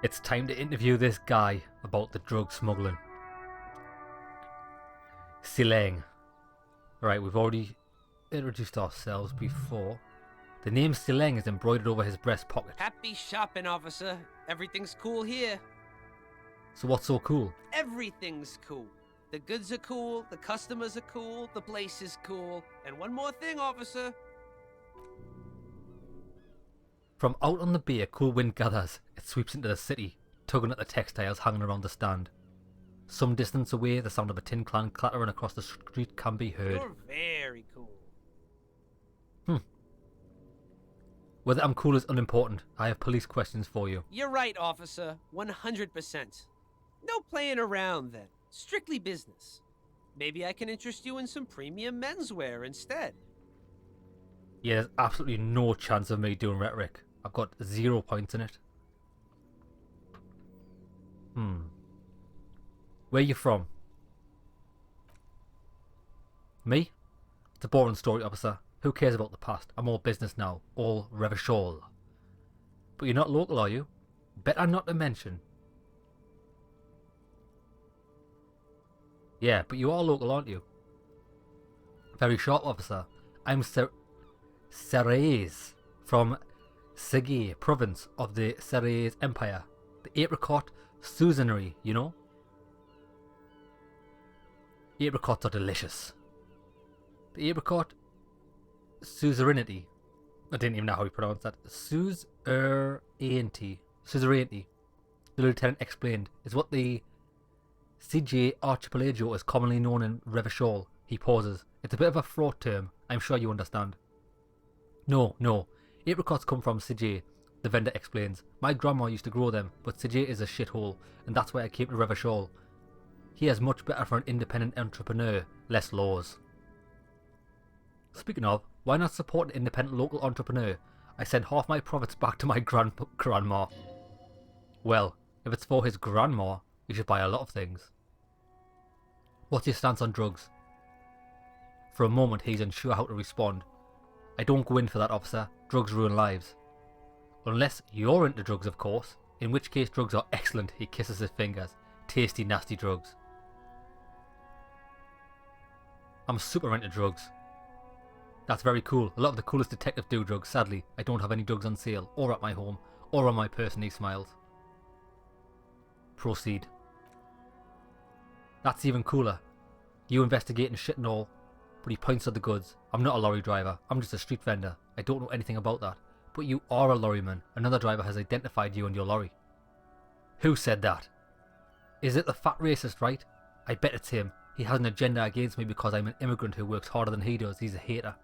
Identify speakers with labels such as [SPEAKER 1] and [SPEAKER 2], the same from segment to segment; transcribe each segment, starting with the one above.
[SPEAKER 1] It's time to interview this guy about the drug smuggling. Silang. Right, we've already introduced ourselves before. The name Silang is embroidered over his breast pocket.
[SPEAKER 2] Happy shopping, officer. Everything's cool here.
[SPEAKER 1] So what's so cool?
[SPEAKER 2] Everything's cool. The goods are cool, the customers are cool, the place is cool. And one more thing, officer.
[SPEAKER 1] From out on the bay, a cool wind gathers. It sweeps into the city, tugging at the textiles hanging around the stand. Some distance away, the sound of a tin can clattering across the street can be heard.
[SPEAKER 2] You're very cool.
[SPEAKER 1] Whether I'm cool is unimportant. I have police questions for you.
[SPEAKER 2] You're right, officer. 100%. No playing around, then. Strictly business. Maybe I can interest you in some premium menswear instead.
[SPEAKER 1] Yeah, there's absolutely no chance of me doing rhetoric. I've got 0 points in it. Where you from? Me? It's a boring story, officer. Who cares about the past? I'm all business now. All revachol. But you're not local, are you? Better not to mention. Yeah, but you are local, aren't you? Very sharp, officer. I'm Ceres from Sige province of the Ceres Empire. The apricot suzerainty, you know? Apricots are delicious. The apricot suzerainty. I didn't even know how you pronounce that. Suzerainty. Suzerainty. The lieutenant explained, is what the CJ Archipelago is commonly known in Revachol. He pauses. It's a bit of a fraught term. I'm sure you understand. No. Apricots come from CJ, the vendor explains. My grandma used to grow them, but CJ is a shithole, and that's why I came to Revachol. Here is much better for an independent entrepreneur, less laws. Speaking of, why not support an independent local entrepreneur? I send half my profits back to my grandma. Well, if it's for his grandma, you should buy a lot of things. What's your stance on drugs? For a moment, he's unsure how to respond. I don't go in for that, officer. Drugs ruin lives. Unless you're into drugs, of course. In which case, drugs are excellent. He kisses his fingers. Tasty, nasty drugs. I'm super into drugs. That's very cool. A lot of the coolest detectives do drugs. Sadly, I don't have any drugs on sale, or at my home, or on my person. He smiles. Proceed. That's even cooler. You investigating shit and all, but he points at the goods. I'm not a lorry driver. I'm just a street vendor. I don't know anything about that. But you are a lorryman. Another driver has identified you and your lorry. Who said that? Is it the fat racist, right? I bet it's him. He has an agenda against me because I'm an immigrant who works harder than he does. He's a hater.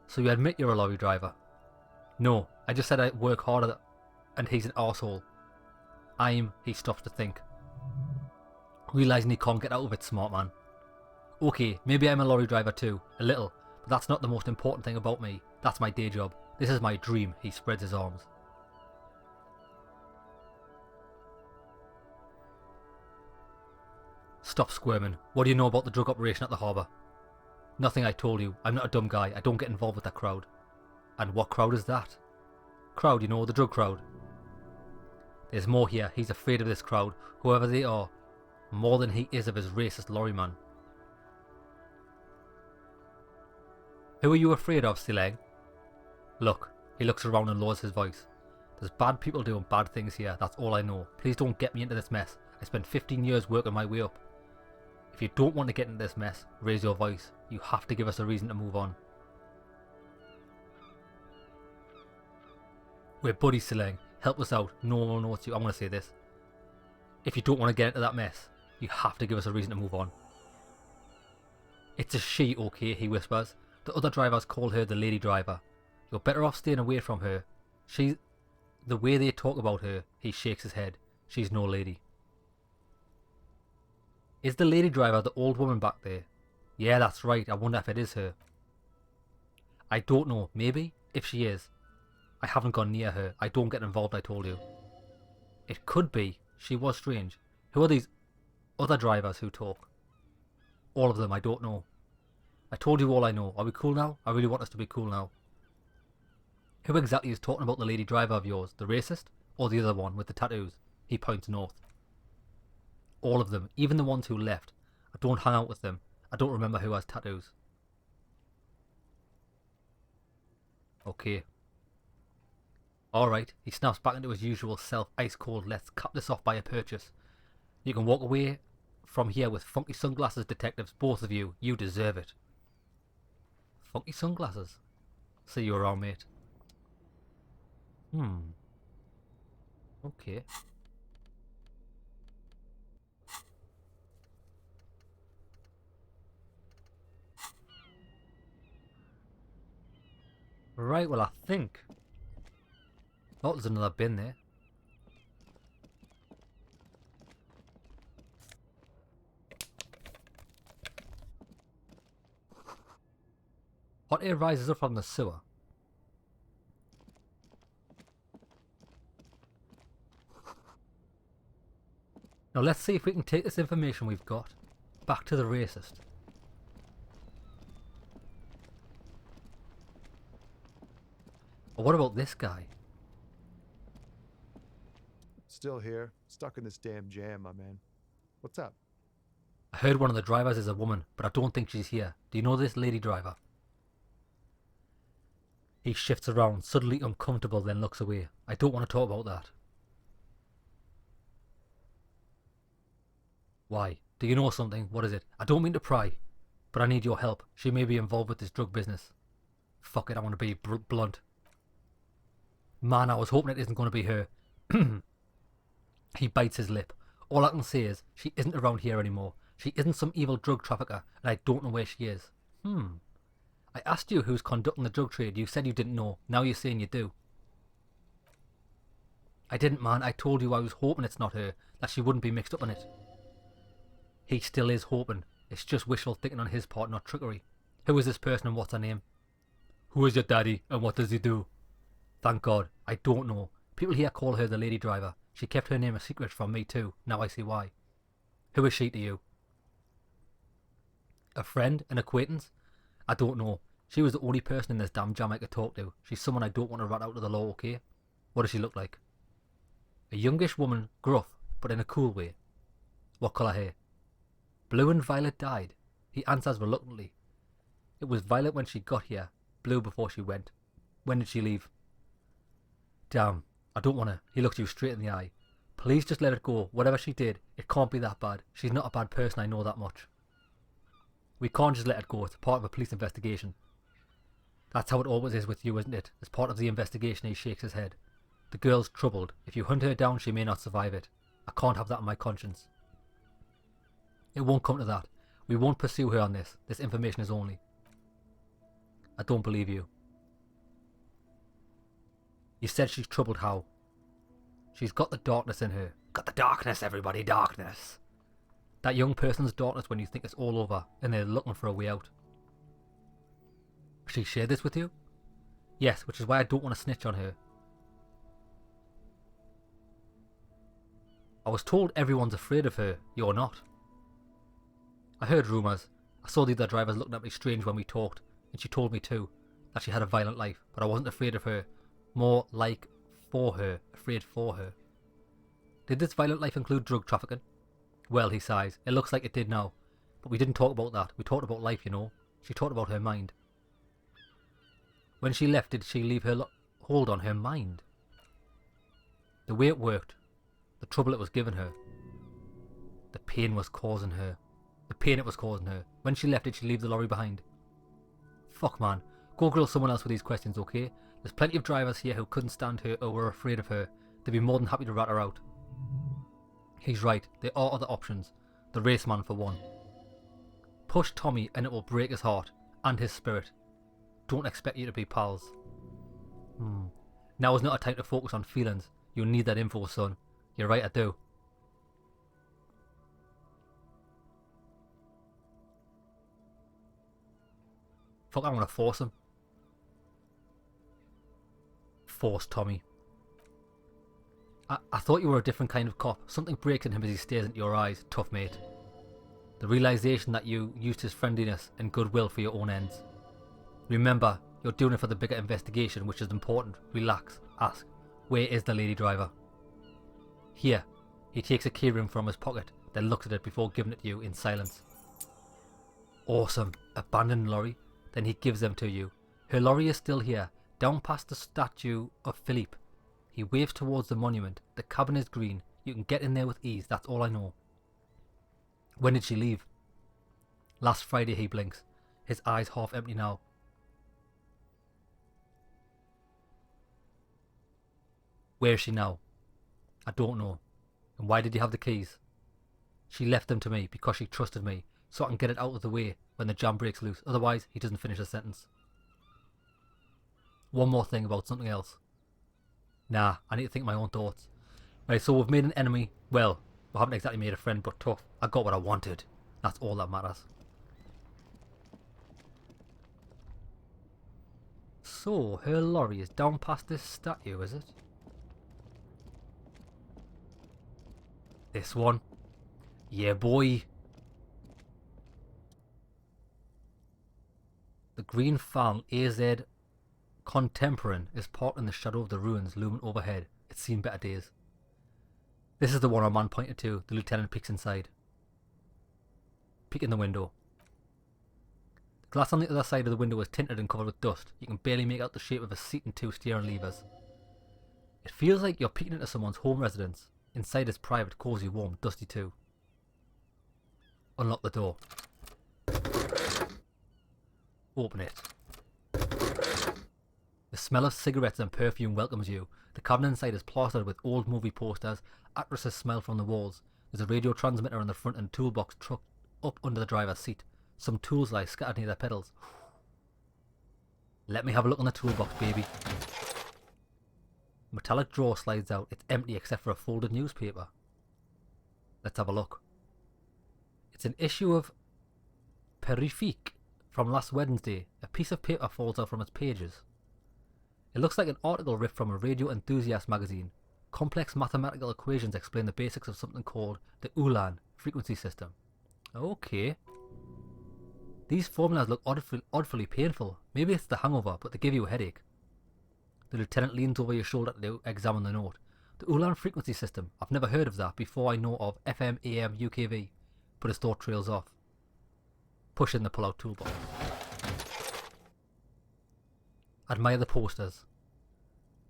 [SPEAKER 1] So you admit you're a lorry driver? No, I just said I work harder and he's an arsehole. He stops to think. Realising he can't get out of it, smart man. Okay, maybe I'm a lorry driver too, a little, but that's not the most important thing about me. That's my day job. This is my dream. He spreads his arms. Stop squirming. What do you know about the drug operation at the harbour? Nothing, I told you. I'm not a dumb guy. I don't get involved with that crowd. And what crowd is that? Crowd, you know, the drug crowd. There's more here. He's afraid of this crowd, whoever they are, more than he is of his racist lorry man. Who are you afraid of, Silang? Look, he looks around and lowers his voice. There's bad people doing bad things here, that's all I know. Please don't get me into this mess. I spent 15 years working my way up. If you don't want to get into this mess, raise your voice. You have to give us a reason to move on. We're buddies, Silang. Help us out. No one knows you. I'm going to say this. If you don't want to get into that mess, you have to give us a reason to move on. It's a she, okay, he whispers. The other drivers call her the lady driver. You're better off staying away from her. The way they talk about her, he shakes his head. She's no lady. Is the lady driver the old woman back there? Yeah, that's right. I wonder if it is her. I don't know. Maybe? If she is. I haven't gone near her. I don't get involved, I told you. It could be. She was strange. Who are these other drivers who talk? All of them, I don't know. I told you all I know. Are we cool now? I really want us to be cool now. Who exactly is talking about the lady driver of yours? The racist? or the other one with the tattoos? He points north. All of them, even the ones who left. I don't hang out with them. I don't remember who has tattoos. Okay. Alright, he snaps back into his usual self, ice cold. Let's cap this off by a purchase. You can walk away from here with funky sunglasses, detectives, both of you. You deserve it. Funky sunglasses. See you around, mate. Okay. Right, well I think... Oh, there's another bin there. Hot air rises up from the sewer. Now let's see if we can take this information we've got back to the racist. But what about this guy?
[SPEAKER 3] Still here, stuck in this damn jam, my man. What's up?
[SPEAKER 1] I heard one of the drivers is a woman, but I don't think she's here. Do you know this lady driver? He shifts around, suddenly uncomfortable, then looks away. I don't want to talk about that. Why? Do you know something? What is it? I don't mean to pry, but I need your help. She may be involved with this drug business. Fuck it, I want to be blunt. Man, I was hoping it isn't going to be her. He bites his lip. All I can say is, she isn't around here anymore. She isn't some evil drug trafficker, and I don't know where she is. I asked you who's conducting the drug trade. You said you didn't know. Now you're saying you do. I didn't, man. I told you I was hoping it's not her, that she wouldn't be mixed up in it. He still is hoping. It's just wishful thinking on his part, not trickery. Who is this person and what's her name? Who is your daddy and what does he do? Thank God. I don't know. People here call her the lady driver. She kept her name a secret from me too. Now I see why. Who is she to you? A friend? An acquaintance? I don't know. She was the only person in this damn jam I could talk to. She's someone I don't want to rat out of the law, okay? What does she look like? A youngish woman, gruff, but in a cool way. What colour hair? Blue and violet dyed. He answers reluctantly. It was violet when she got here, blue before she went. When did she leave? Damn, I don't want to. He looks you straight in the eye. Please just let it go. Whatever she did, it can't be that bad. She's not a bad person, I know that much. We can't just let it go. It's part of a police investigation. That's how it always is with you, isn't it? As part of the investigation, he shakes his head. The girl's troubled. If you hunt her down, she may not survive it. I can't have that on my conscience. It won't come to that. We won't pursue her on this. This information is only. I don't believe you. You said she's troubled how? She's got the darkness in her. Got the darkness, everybody, darkness. That young person's darkness when you think it's all over and they're looking for a way out. She shared this with you? Yes, which is why I don't want to snitch on her. I was told everyone's afraid of her. You're not. I heard rumours. I saw the other drivers looking at me strange when we talked, and she told me too, that she had a violent life, but I wasn't afraid of her. More like for her, afraid for her. Did this violent life include drug trafficking? Well, he sighs, it looks like it did now. But we didn't talk about that. We talked about life, you know. She talked about her mind. When she left, did she leave her hold on her mind? The way it worked, the trouble it was giving her, the pain was causing her. The pain it was causing her. When she left, did she leave the lorry behind? Fuck, man. Go grill someone else with these questions, okay? There's plenty of drivers here who couldn't stand her or were afraid of her. They'd be more than happy to rat her out. He's right. There are other options. The raceman for one. Push Tommy and it will break his heart and his spirit. Don't expect you to be pals. Now is not a time to focus on feelings. You'll need that info, son. You're right, I do. Fuck, I'm gonna force him. Force Tommy. I thought you were a different kind of cop. Something breaks in him as he stares into your eyes. Tough mate. The realization that you used his friendliness and goodwill for your own ends. Remember, you're doing it for the bigger investigation, which is important. Relax. Ask, where is the lady driver? Here. He takes a keyring from his pocket, then looks at it before giving it to you in silence. Awesome. Abandoned lorry. Then he gives them to you. Her lorry is still here, down past the statue of Philippe. He waves towards the monument. The cabin is green. You can get in there with ease, that's all I know. When did she leave? Last Friday, he blinks. His eyes half empty now. Where is she now? I don't know. And why did you have the keys? She left them to me because she trusted me, so I can get it out of the way when the jam breaks loose. Otherwise, he doesn't finish the sentence. One more thing about something else. Nah, I need to think my own thoughts. Right, so we've made an enemy. Well, we haven't exactly made a friend, but tough. I got what I wanted. That's all that matters. So, her lorry is down past this statue, is it? This one. Yeah, boy. The green farm AZ Contemporary is parked in the shadow of the ruins looming overhead. It's seen better days. This is the one our man pointed to. The lieutenant peeks inside. Peek in the window. The glass on the other side of the window is tinted and covered with dust. You can barely make out the shape of a seat and two steering levers. It feels like you're peeking into someone's home residence. Inside is private, cosy, warm, dusty too. Unlock the door. Open it. The smell of cigarettes and perfume welcomes you. The cabin inside is plastered with old movie posters, actresses smell from the walls. There's a radio transmitter in the front and a toolbox trucked up under the driver's seat. Some tools lie scattered near their pedals. Let me have a look on the toolbox, baby. Metallic drawer slides out. It's empty except for a folded newspaper. Let's have a look. It's an issue of Debriefing from last Wednesday. A piece of paper falls out from its pages. It looks like an article ripped from a radio enthusiast magazine. Complex mathematical equations explain the basics of something called the Ulan frequency system. Okay. These formulas look oddly painful. Maybe it's the hangover, but they give you a headache. The lieutenant leans over your shoulder to examine the note. The Ulan frequency system. I've never heard of that before I know of FM, AM, UKV. But his thought trails off. Push in the pull-out toolbox. Admire the posters.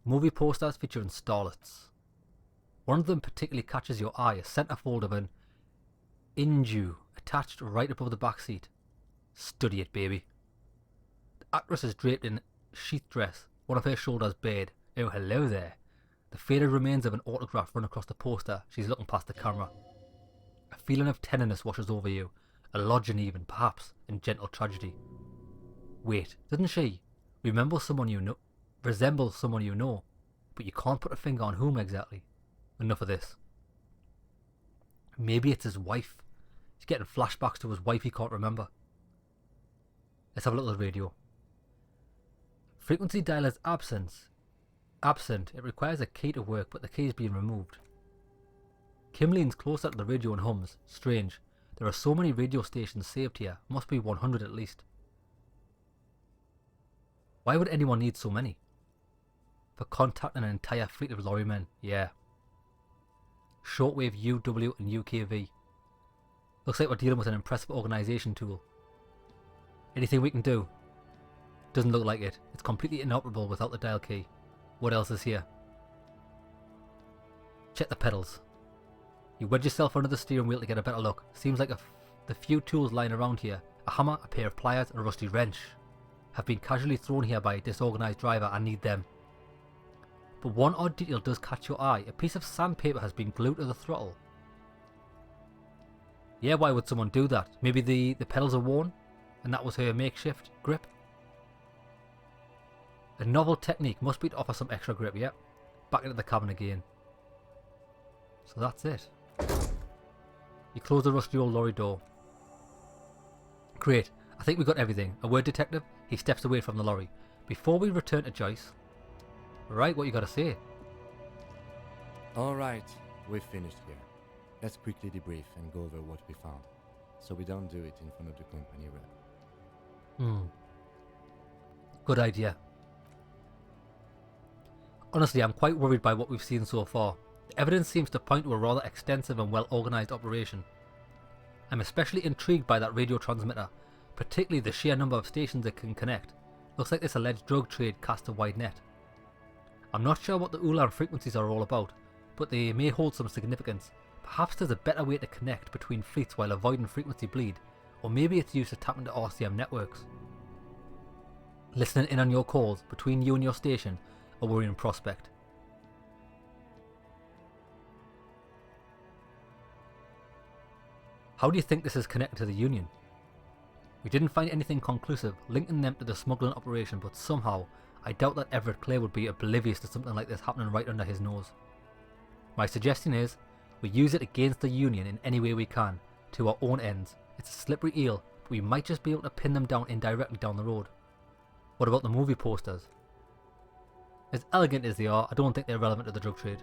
[SPEAKER 1] Movie posters featuring starlets. One of them particularly catches your eye, a centerfold of an inju attached right above the back seat. Study it, baby. The actress is draped in sheath dress, one of her shoulders bared. Oh, hello there. The faded remains of an autograph run across the poster. She's looking past the camera. A feeling of tenderness washes over you, a lodging even, perhaps, in gentle tragedy. Wait, doesn't she resemble someone you know, but you can't put a finger on whom exactly? Enough of this. Maybe it's his wife. He's getting flashbacks to his wife he can't remember. Let's have a look at the radio. Frequency dial is absent. It requires a key to work, but the key is being removed. Kim leans closer to the radio and hums. Strange. There are so many radio stations saved here. Must be 100 at least. Why would anyone need so many? For contacting an entire fleet of lorrymen. Yeah. Shortwave UW and UKV. Looks like we're dealing with an impressive organisation tool. Anything we can do? Doesn't look like it. It's completely inoperable without the dial key. What else is here? Check the pedals. You wedge yourself under the steering wheel to get a better look. Seems like the few tools lying around here, a hammer, a pair of pliers and a rusty wrench, have been casually thrown here by a disorganised driver. I need them. But one odd detail does catch your eye. A piece of sandpaper has been glued to the throttle. Yeah, why would someone do that? Maybe the pedals are worn and that was her makeshift grip? A novel technique must be to offer some extra grip. Yep. Back into the cabin again. So that's it. You close the rusty old lorry door. Great. I think we got everything. A word, detective? He steps away from the lorry. Before we return to Joyce. Right, what you gotta say?
[SPEAKER 4] Alright, we've finished here. Let's quickly debrief and go over what we found, so we don't do it in front of the company rep.
[SPEAKER 1] Good idea. Honestly, I'm quite worried by what we've seen so far. The evidence seems to point to a rather extensive and well organised operation. I'm especially intrigued by that radio transmitter, particularly the sheer number of stations it can connect. Looks like this alleged drug trade casts a wide net. I'm not sure what the Ulan frequencies are all about, but they may hold some significance. Perhaps there's a better way to connect between fleets while avoiding frequency bleed, or maybe it's used to tap into RCM networks. Listening in on your calls between you and your station, a worrying prospect. How do you think this is connected to the Union? We didn't find anything conclusive linking them to the smuggling operation, but somehow I doubt that Evrart Clay would be oblivious to something like this happening right under his nose. My suggestion is, we use it against the Union in any way we can, to our own ends. It's a slippery eel, but we might just be able to pin them down indirectly down the road. What about the movie posters? As elegant as they are, I don't think they're relevant to the drug trade.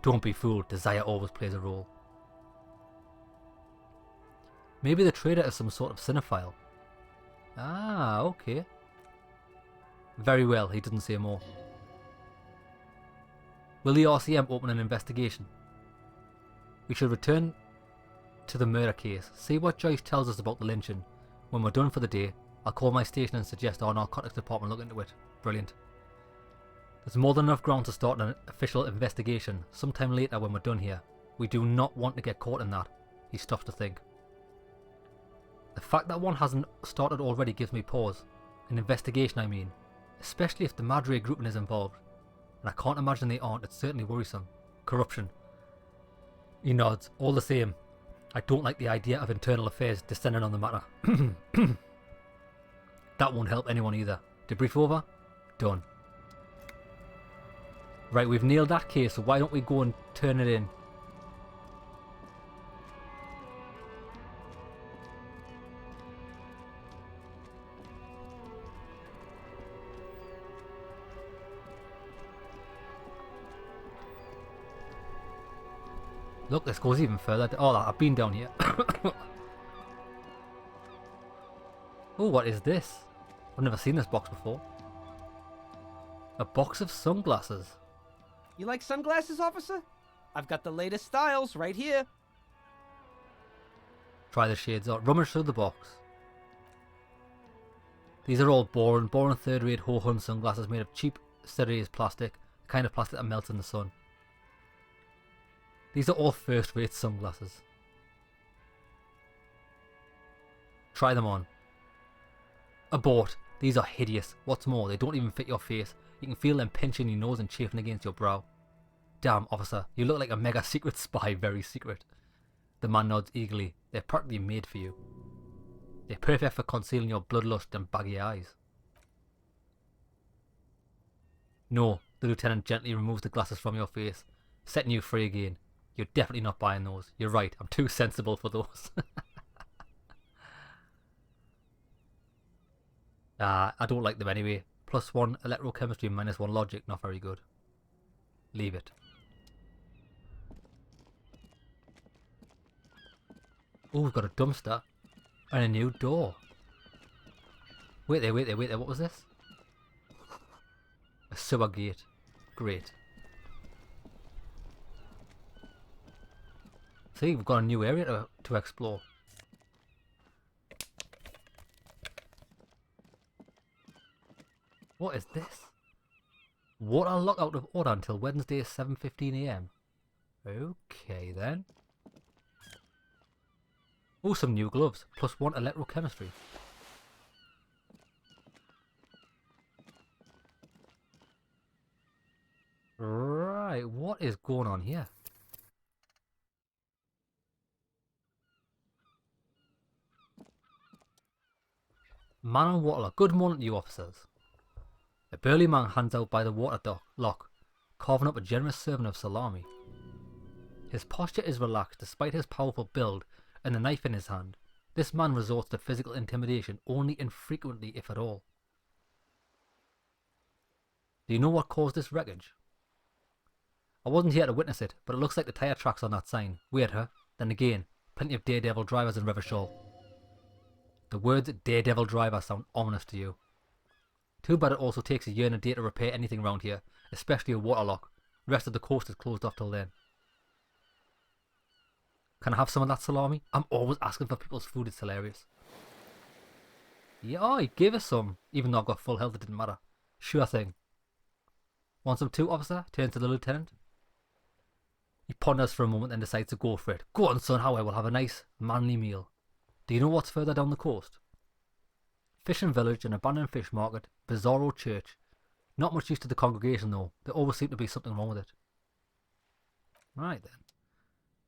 [SPEAKER 1] Don't be fooled, desire always plays a role. Maybe the trader is some sort of cinephile. Ah, okay. Very well, he doesn't say more. Will the RCM open an investigation? We should return to the murder case, see what Joyce tells us about the lynching. When we're done for the day, I'll call my station and suggest our narcotics department look into it. Brilliant. There's more than enough ground to start an official investigation sometime later when we're done here. We do not want to get caught in that. He stops to think. The fact that one hasn't started already gives me pause. An investigation, I mean. Especially if the Madre grouping is involved. And I can't imagine they aren't, it's certainly worrisome. Corruption. He nods. All the same, I don't like the idea of internal affairs descending on the matter. That won't help anyone either. Debrief over? Done. Right, we've nailed that case, so why don't we go and turn it in? Look, this goes even further. Oh, I've been down here. Oh, what is this? I've never seen this box before. A box of sunglasses.
[SPEAKER 2] You like sunglasses, officer? I've got the latest styles right here.
[SPEAKER 1] Try the shades on. Rummage through the box. These are all boring third-rate ho-hum sunglasses made of cheap, serious plastic, the kind of plastic that melts in the sun. These are all first-rate sunglasses. Try them on. Abort. These are hideous. What's more, they don't even fit your face. You can feel them pinching your nose and chafing against your brow. Damn, officer, you look like a mega secret spy, very secret. The man nods eagerly. They're practically made for you. They're perfect for concealing your bloodlust and baggy eyes. No, the lieutenant gently removes the glasses from your face, setting you free again. You're definitely not buying those. You're right, I'm too sensible for those. I don't like them anyway. +1 electrochemistry, -1 logic, not very good. Leave it. Oh, we've got a dumpster. And a new door. Wait there, what was this? A sewer gate. Great. See, we've got a new area to explore. What is this? Water lock out of order until Wednesday 7:15 AM. Okay then. Oh, some new gloves. +1 electrochemistry. Right, what is going on here? Man on water lock. Good morning to you, officers. A burly man hands out by the water lock, carving up a generous serving of salami. His posture is relaxed despite his powerful build and the knife in his hand. This man resorts to physical intimidation only infrequently, if at all. Do you know what caused this wreckage? I wasn't here to witness it, but it looks like the tyre tracks on that sign. Weird, huh? Then again, plenty of daredevil drivers in Revachol. The words daredevil driver sound ominous to you. Too bad it also takes a year and a day to repair anything around here, especially a water lock. The rest of the coast is closed off till then. Can I have some of that salami? I'm always asking for people's food, it's hilarious. Yeah, he gave us some. Even though I've got full health, it didn't matter. Sure thing. Want some too, officer? Turns to the lieutenant. He ponders for a moment and decides to go for it. Go on, son, Howie, we'll have a nice, manly meal. Do you know what's further down the coast? Fishing village, an abandoned fish market, bizarro church. Not much use to the congregation though. There always seems to be something wrong with it. Right then.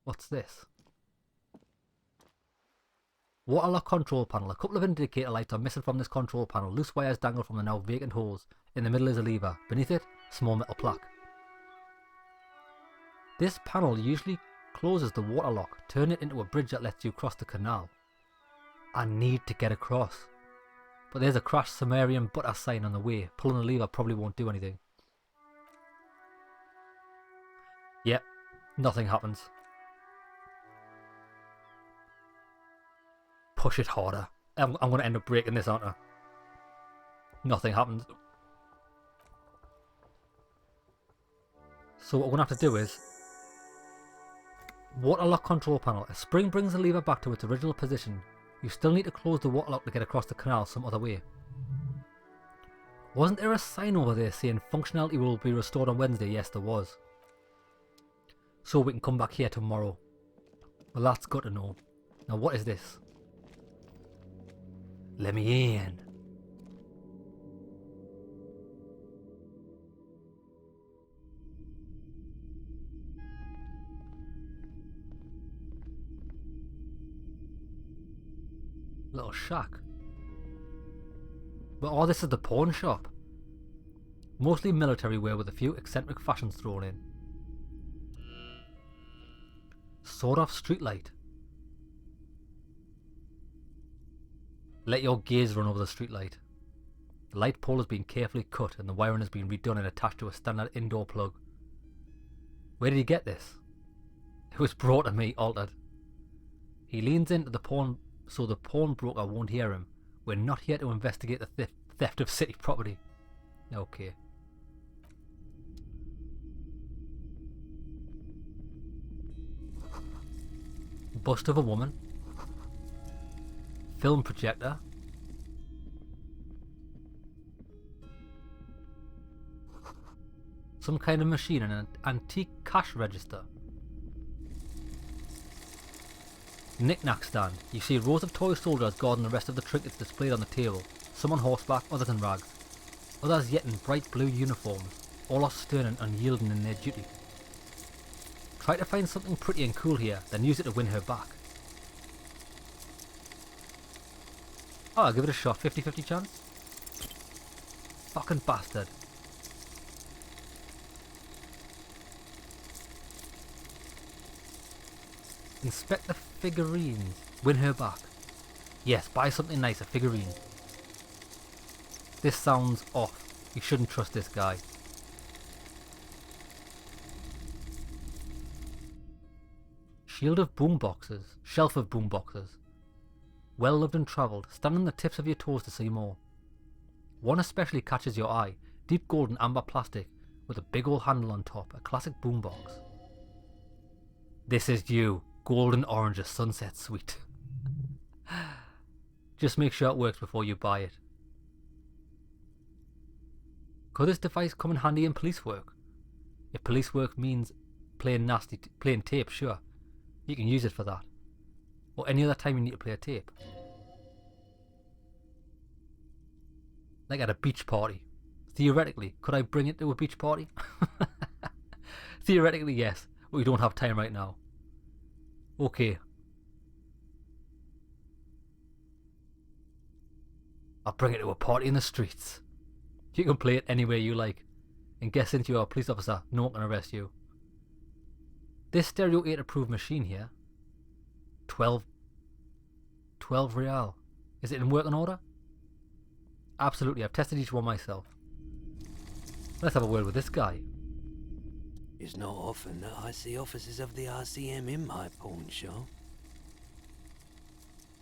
[SPEAKER 1] What's this? Water lock control panel. A couple of indicator lights are missing from this control panel. Loose wires dangle from the now vacant holes. In the middle is a lever. Beneath it, small metal plaque. This panel usually closes the water lock. Turn it into a bridge that lets you cross the canal. I need to get across. But there's a crashed Sumerian butter sign on the way. Pulling the lever probably won't do anything. Yep, nothing happens. Push it harder. I'm going to end up breaking this, aren't I? Nothing happens. So what we're going to have to do is... Water lock control panel. A spring brings the lever back to its original position. You still need to close the water lock to get across the canal some other way. Wasn't there a sign over there saying functionality will be restored on Wednesday? Yes, there was. So we can come back here tomorrow. Well, that's good to know. Now what is this? Let me in. Little shack. But oh, this is the pawn shop. Mostly military wear with a few eccentric fashions thrown in. Sawed off streetlight. Let your gaze run over the streetlight. The light pole has been carefully cut and the wiring has been redone and attached to a standard indoor plug. Where did he get this? It was brought to me, altered. He leans into the pawn so the pawnbroker won't hear him. We're not here to investigate the theft of city property. Okay. Bust of a woman. Film projector. Some kind of machine and an antique cash register. Knick-knack stand. You see rows of toy soldiers guarding the rest of the trinkets displayed on the table. Some on horseback, others in rags. Others yet in bright blue uniforms. All are stern and unyielding in their duty. Try to find something pretty and cool here, then use it to win her back. Oh, I'll give it a shot. 50-50 chance. Fucking bastard. Inspect the figurines. Win her back. Yes, buy something nice, a figurine. This sounds off. You shouldn't trust this guy. Shield of boomboxes. Shelf of boomboxes. Well loved and travelled. Stand on the tips of your toes to see more. One especially catches your eye. Deep gold and amber plastic with a big old handle on top. A classic boombox. This is you. Golden orange, a sunset suite. Just make sure it works before you buy it. Could this device come in handy in police work? If police work means playing tape, sure. You can use it for that. Or any other time you need to play a tape. Like at a beach party. Theoretically, could I bring it to a beach party? Theoretically, yes. But we don't have time right now. Okay. I'll bring it to a party in the streets. You can play it anywhere you like. And guess since you're a police officer, no one can arrest you. This Stereo 8 approved machine here. 12 real. Is it in working order? Absolutely, I've tested each one myself. Let's have a word with this guy.
[SPEAKER 5] It's not often that I see officers of the RCM in my pawn shop.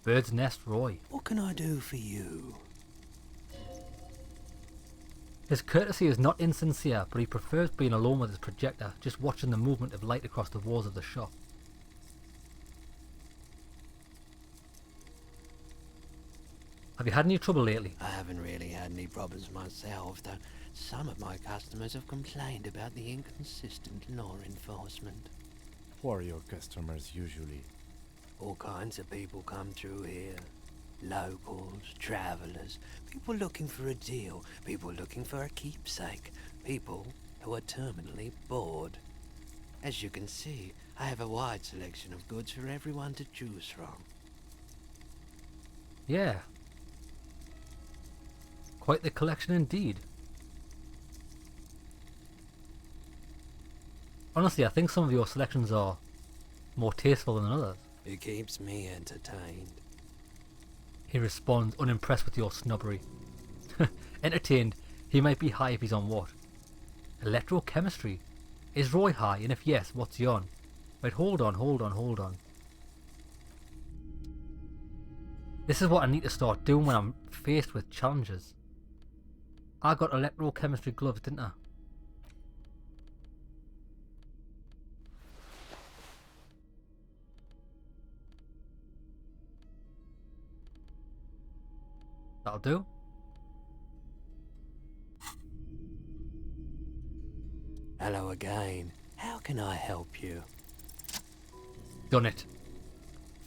[SPEAKER 1] Bird's Nest Roy.
[SPEAKER 5] What can I do for you?
[SPEAKER 1] His courtesy is not insincere, but he prefers being alone with his projector, just watching the movement of light across the walls of the shop. Have you had any trouble lately?
[SPEAKER 5] I haven't really had any problems myself, though some of my customers have complained about the inconsistent law enforcement.
[SPEAKER 4] Who are your customers usually?
[SPEAKER 5] All kinds of people come through here. Locals, travellers, people looking for a deal, people looking for a keepsake, people who are terminally bored. As you can see, I have a wide selection of goods for everyone to choose from.
[SPEAKER 1] Yeah. Quite the collection indeed. Honestly, I think some of your selections are more tasteful than others.
[SPEAKER 5] It keeps me entertained.
[SPEAKER 1] He responds, unimpressed with your snobbery. Entertained, he might be high if he's on what? Electrochemistry? Is Roy high, and if yes, what's he on? Wait, hold on. This is what I need to start doing when I'm faced with challenges. I got electrochemistry gloves, didn't I? That'll do.
[SPEAKER 5] Hello again. How can I help you?
[SPEAKER 1] Done it.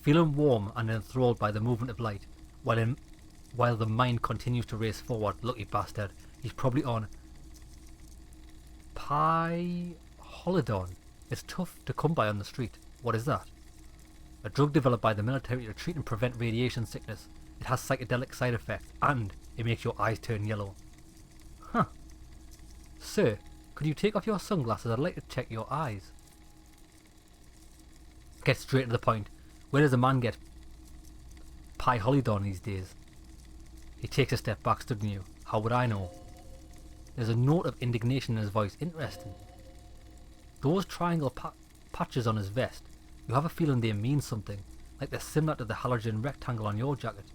[SPEAKER 1] Feeling warm and enthralled by the movement of light, while the mind continues to race forward. Lucky bastard. He's probably on Holidon. It's tough to come by on the street. What is that? A drug developed by the military to treat and prevent radiation sickness. It has psychedelic side effects, and it makes your eyes turn yellow. Huh. Sir, could you take off your sunglasses? I'd like to check your eyes. Get straight to the point. Where does a man get Holidon these days? He takes a step back, studying you. How would I know? There's a note of indignation in his voice. Interesting. Those triangle patches on his vest, you have a feeling they mean something, like they're similar to the halogen rectangle on your jacket.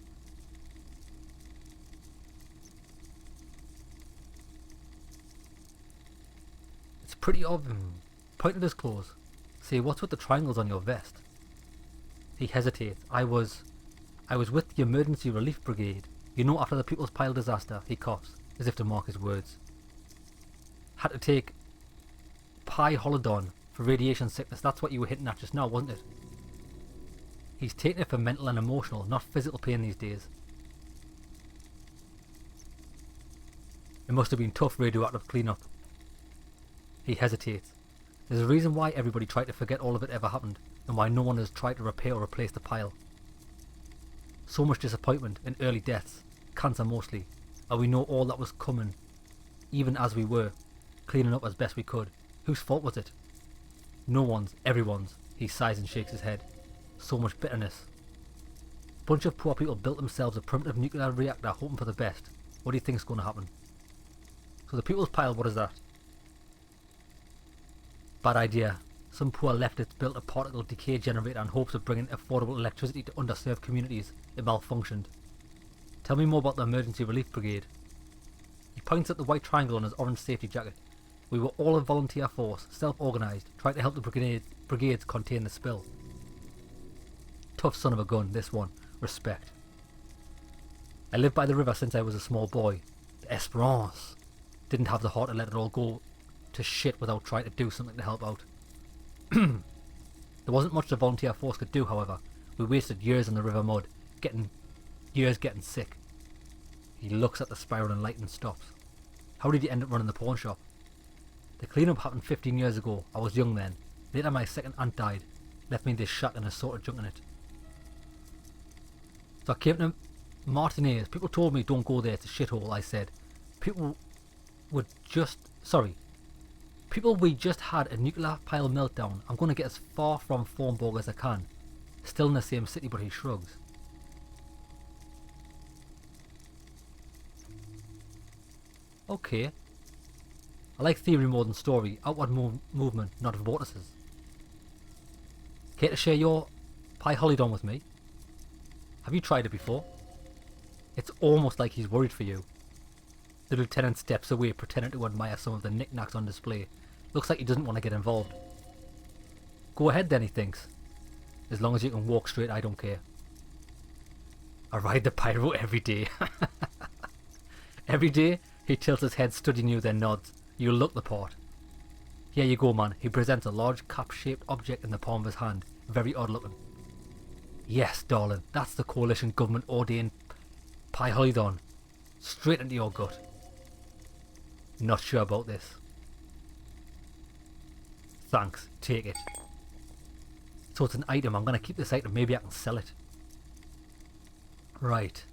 [SPEAKER 1] It's pretty obvious. Point at his clothes. Say, what's with the triangles on your vest? He hesitates. I was with the emergency relief brigade. You know, after the People's Pile disaster. He coughs, as if to mark his words. Had to take Holidon for radiation sickness. That's what you were hitting at just now, wasn't it? He's taking it for mental and emotional, not physical pain these days. It must have been tough radioactive cleanup. He hesitates. There's a reason why everybody tried to forget all of it ever happened, and why no one has tried to repair or replace the pile. So much disappointment and early deaths, cancer mostly, and we know all that was coming, even as we were, cleaning up as best we could. Whose fault was it? No one's, everyone's. He sighs and shakes his head. So much bitterness. Bunch of poor people built themselves a primitive nuclear reactor hoping for the best. What do you think's going to happen? So the People's Pile, what is that? Bad idea. Some poor leftists built a particle decay generator in hopes of bringing affordable electricity to underserved communities. It malfunctioned. Tell me more about the emergency relief brigade. He points at the white triangle on his orange safety jacket. We were all a volunteer force, self-organised, trying to help the brigades contain the spill. Tough son of a gun, this one. Respect. I lived by the river since I was a small boy. The Esperance. Didn't have the heart to let it all go to shit without trying to do something to help out. There wasn't much the volunteer force could do, however. We wasted years in the river mud, getting sick. He looks at the spiral and light and stops. How did you end up running the pawn shop? The cleanup happened 15 years ago. I was young then. Later my second aunt died. Left me this shack and a sort of junk in it. So I came to Martinez. People told me don't go there, it's a shithole, I said. People we just had a nuclear pile meltdown. I'm going to get as far from Thornborg as I can. Still in the same city, but he shrugs. Okay. I like theory more than story. Outward movement, not vortices. Care to share your Holidon with me? Have you tried it before? It's almost like he's worried for you. The lieutenant steps away, pretending to admire some of the knickknacks on display. Looks like he doesn't want to get involved. Go ahead then, he thinks. As long as you can walk straight, I don't care. I ride the pyro every day. Every day, he tilts his head, studying you, then nods. You look the part. Here you go, man. He presents a large cap-shaped object in the palm of his hand. Very odd looking. Yes, darling. That's the coalition government ordained python. Straight into your gut. Not sure about this. Thanks. Take it. So it's an item. I'm going to keep this item. Maybe I can sell it. Right.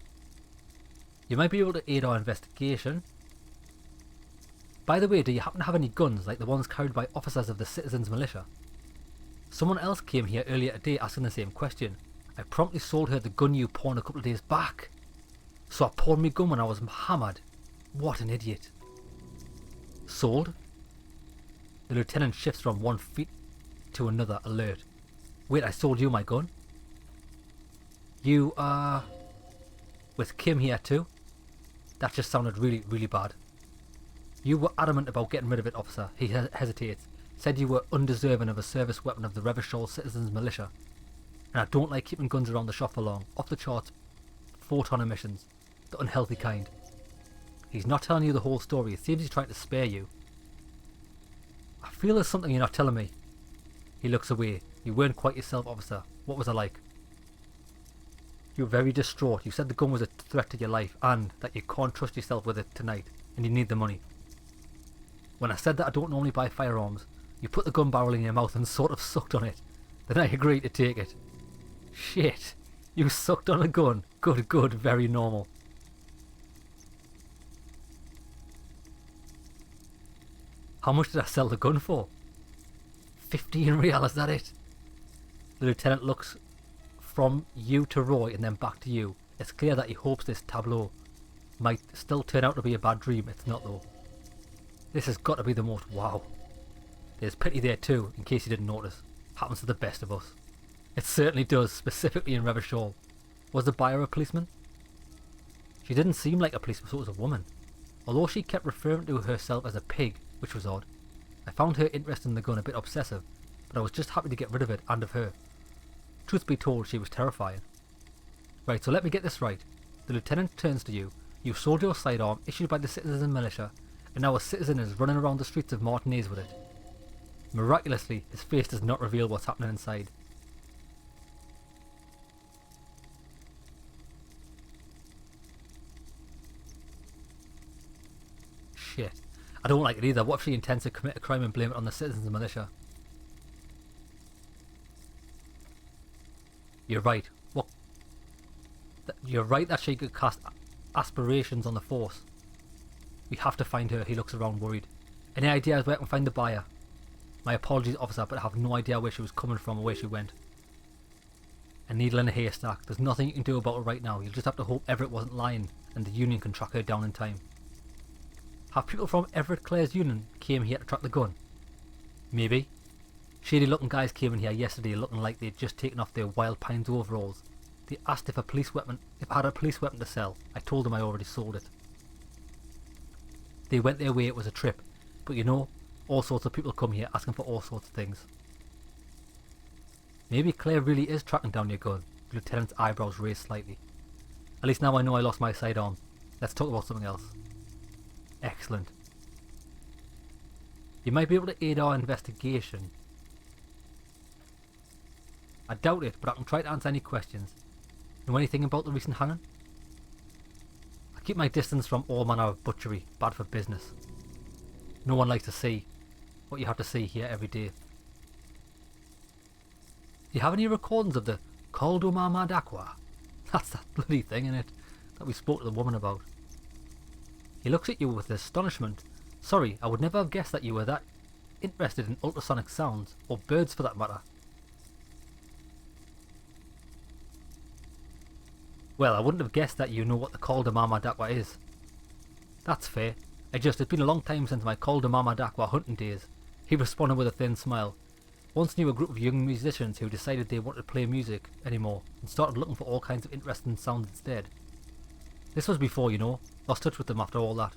[SPEAKER 1] You might be able to aid our investigation. By the way, do you happen to have any guns like the ones carried by officers of the Citizens Militia? Someone else came here earlier today asking the same question. I promptly sold her the gun you pawned a couple of days back. So I pawned my gun when I was hammered. What an idiot. Sold? The lieutenant shifts from one feet to another, alert. Wait, I sold you my gun? You, with Kim here too? That just sounded really, really bad. You were adamant about getting rid of it, officer. He hesitates. Said you were undeserving of a service weapon of the Revachol Citizens Militia. And I don't like keeping guns around the shop for long. Off the charts, photon emissions. The unhealthy kind. He's not telling you the whole story. It seems he's trying to spare you. I feel there's something you're not telling me. He looks away. You weren't quite yourself, officer. What was I like? You were very distraught. You said the gun was a threat to your life and that you can't trust yourself with it tonight and you need the money. When I said that I don't normally buy firearms, you put the gun barrel in your mouth and sort of sucked on it. Then I agreed to take it. Shit. You sucked on a gun. Good, good. Very normal. How much did I sell the gun for? 15 real, is that it? The lieutenant looks from you to Roy and then back to you. It's clear that he hopes this tableau might still turn out to be a bad dream. It's not though. This has got to be the most wow. There's pity there too, in case you didn't notice. Happens to the best of us. It certainly does, specifically in Revachol. Was the buyer a policeman? She didn't seem like a policeman, so it was a woman. Although she kept referring to herself as a pig, which was odd. I found her interest in the gun a bit obsessive, but I was just happy to get rid of it and of her. Truth be told, she was terrifying. Right, so let me get this right. The lieutenant turns to you. You've sold your sidearm, issued by the Citizens Militia, and now a citizen is running around the streets of Martinez with it. Miraculously, his face does not reveal what's happening inside. Shit. I don't like it either. What if she intends to commit a crime and blame it on the Citizens Militia? You're right. What? You're right that she could cast aspirations on the force. We have to find her. He looks around worried. Any ideas where I can find the buyer? My apologies, officer, but I have no idea where she was coming from or where she went. A needle in a haystack. There's nothing you can do about it right now. You'll just have to hope Everett wasn't lying and the Union can track her down in time. Have people from Everett Clare's Union came here to track the gun? Maybe. Shady looking guys came in here yesterday looking like they'd just taken off their Wild Pines overalls. They asked if I had a police weapon to sell. I told them I already sold it. They went their way, it was a trip. But you know, all sorts of people come here asking for all sorts of things. Maybe Claire really is tracking down your gun. The lieutenant's eyebrows raised slightly. At least now I know I lost my sidearm. Let's talk about something else. Excellent. You might be able to aid our investigation. I doubt it, but I can try to answer any questions. Know anything about the recent hanging? I keep my distance from all manner of butchery. Bad for business. No one likes to see what you have to see here every day. Do you have any recordings of the Caldo d'Aqua? That's that bloody thing in it that we spoke to the woman about. He looks at you with astonishment. Sorry, I would never have guessed that you were that interested in ultrasonic sounds, or birds for that matter. Well, I wouldn't have guessed that you know what the Caldo d'Aqua is. That's fair. It's been a long time since my Caldo d'Aqua hunting days. He responded with a thin smile. Once knew a group of young musicians who decided they wanted to play music anymore and started looking for all kinds of interesting sounds instead. This was before, you know. Lost touch with them after all that.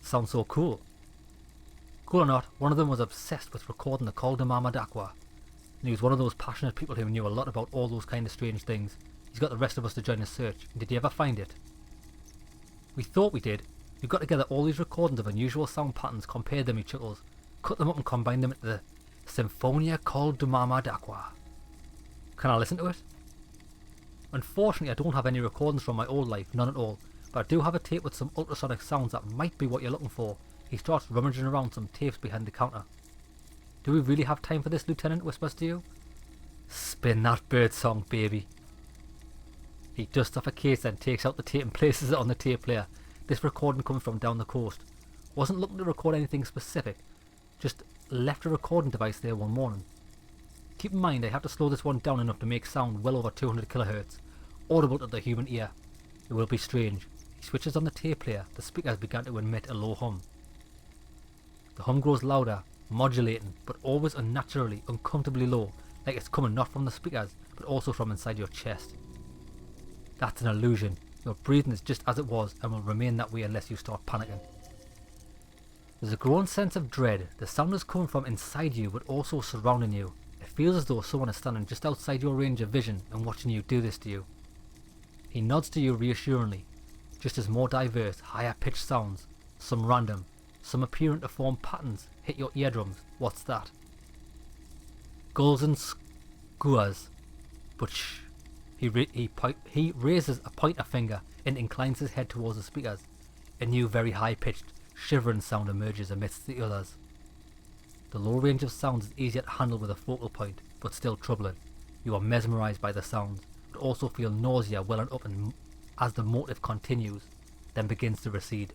[SPEAKER 1] Sounds so cool. Cool or not, one of them was obsessed with recording the Col de Marmadakwa. And he was one of those passionate people who knew a lot about all those kind of strange things. He's got the rest of us to join his search. And did you ever find it? We thought we did. We got together all these recordings of unusual sound patterns, compared them, he chuckles, cut them up and combined them into the Symphonia Col de Marmadakwa. Can I listen to it? Unfortunately, I don't have any recordings from my old life, none at all, but I do have a tape with some ultrasonic sounds that might be what you're looking for. He starts rummaging around some tapes behind the counter. Do we really have time for this, Lieutenant? Whispers to you. Spin that bird song, baby. He dusts off a case and takes out the tape and places it on the tape player. This recording comes from down the coast. Wasn't looking to record anything specific, just left a recording device there one morning. Keep in mind I have to slow this one down enough to make sound well over 200 kHz, audible to the human ear. It will be strange. He switches on the tape player. The speakers began to emit a low hum. The hum grows louder, modulating, but always unnaturally, uncomfortably low, like it's coming not from the speakers, but also from inside your chest. That's an illusion. Your breathing is just as it was and will remain that way unless you start panicking. There's a growing sense of dread. The sound is coming from inside you but also surrounding you. It feels as though someone is standing just outside your range of vision and watching you do this to you. He nods to you reassuringly, just as more diverse, higher pitched sounds, some random, some appearing to form patterns, hit your eardrums. What's that? Gulls and skuas. But shh. He raises a pointer finger and inclines his head towards the speakers. A new very high-pitched, shivering sound emerges amidst the others. The low range of sounds is easier to handle with a focal point, but still troubling. You are mesmerised by the sounds, but also feel nausea welling up as the motive continues, then begins to recede,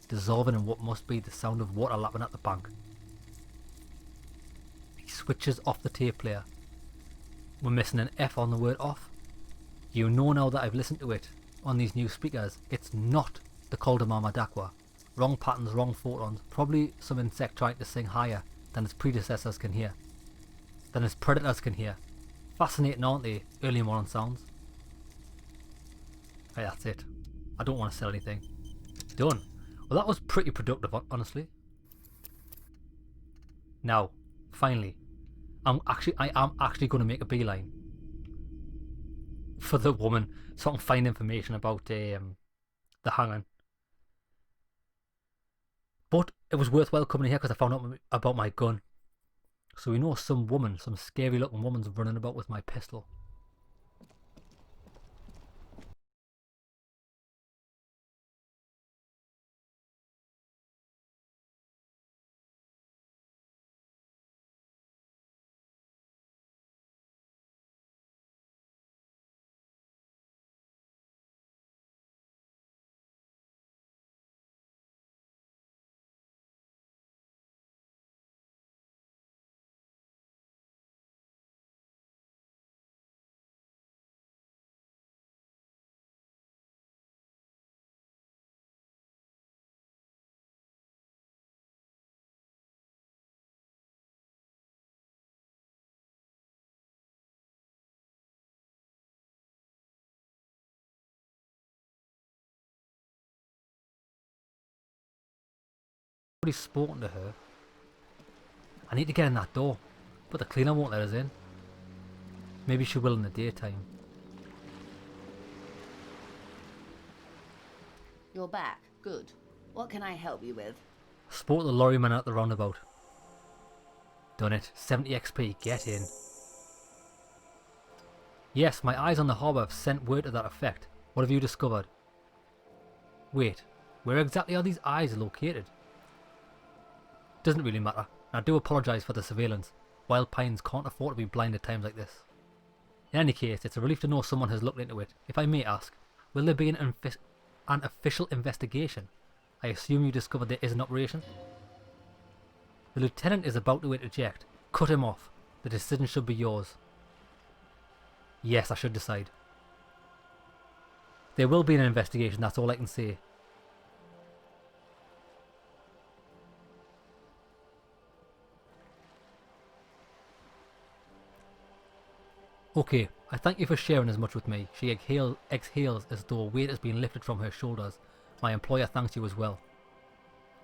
[SPEAKER 1] dissolving in what must be the sound of water lapping at the bank. He switches off the tape player. We're missing an F on the word off. You know now that I've listened to it on these new speakers. It's not the Col de Marmadakwa. Wrong patterns, wrong photons. Probably some insect trying to sing higher than its predecessors can hear. Than its predators can hear. Fascinating, aren't they? Early morning sounds. Right, that's it. I don't want to sell anything. Done. Well, that was pretty productive, honestly. Now, finally, I am actually going to make a beeline for the woman so I can find information about the hanging. But it was worthwhile coming here because I found out about my gun. So we know some woman, some scary looking woman's running about with my pistol. Nobody's spoken to her. I need to get in that door, but the cleaner won't let us in. Maybe she will in the daytime.
[SPEAKER 6] You're back. Good. What can I help you with?
[SPEAKER 1] Spoke to the lorry man at the roundabout. Done it. 70 XP. Get in. Yes, my eyes on the harbour have sent word to that effect. What have you discovered? Wait, where exactly are these eyes located? Doesn't really matter. I do apologise for the surveillance. Wild Pines can't afford to be blind at times like this. In any case, it's a relief to know someone has looked into it. If I may ask, will there be an official investigation? I assume you discovered there is an operation? The lieutenant is about to interject. Cut him off. The decision should be yours. Yes, I should decide. There will be an investigation, that's all I can say. Okay, I thank you for sharing as much with me. She exhales as though a weight has been lifted from her shoulders. My employer thanks you as well.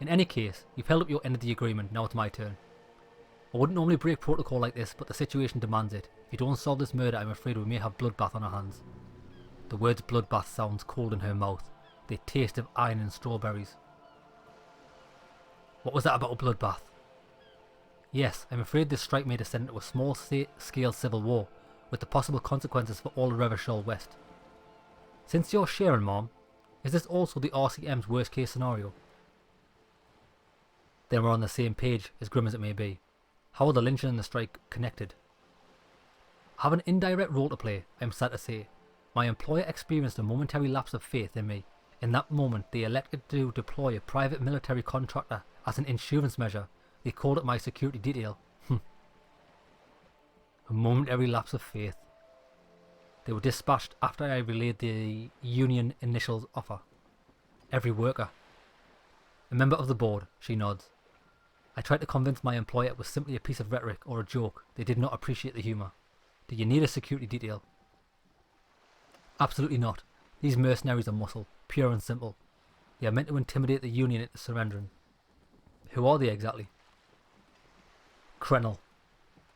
[SPEAKER 1] In any case, you've held up your end of the agreement, now it's my turn. I wouldn't normally break protocol like this, but the situation demands it. If you don't solve this murder, I'm afraid we may have bloodbath on our hands. The words bloodbath sounds cold in her mouth. They taste of iron and strawberries. What was that about a bloodbath? Yes, I'm afraid this strike may descend into a small-scale civil war, with the possible consequences for all the Revachol West. Since you're sharing, Mom, is this also the RCM's worst-case scenario? Then we're on the same page, as grim as it may be. How are the lynching and the strike connected? I have an indirect role to play, I'm sad to say. My employer experienced a momentary lapse of faith in me. In that moment, they elected to deploy a private military contractor as an insurance measure. They called it my security detail. A momentary lapse of faith. They were dispatched after I relayed the union initials offer. Every worker. A member of the board, she nods. I tried to convince my employer it was simply a piece of rhetoric or a joke. They did not appreciate the humour. Do you need a security detail? Absolutely not. These mercenaries are muscle, pure and simple. They are meant to intimidate the union into surrendering. Who are they exactly? Krenel.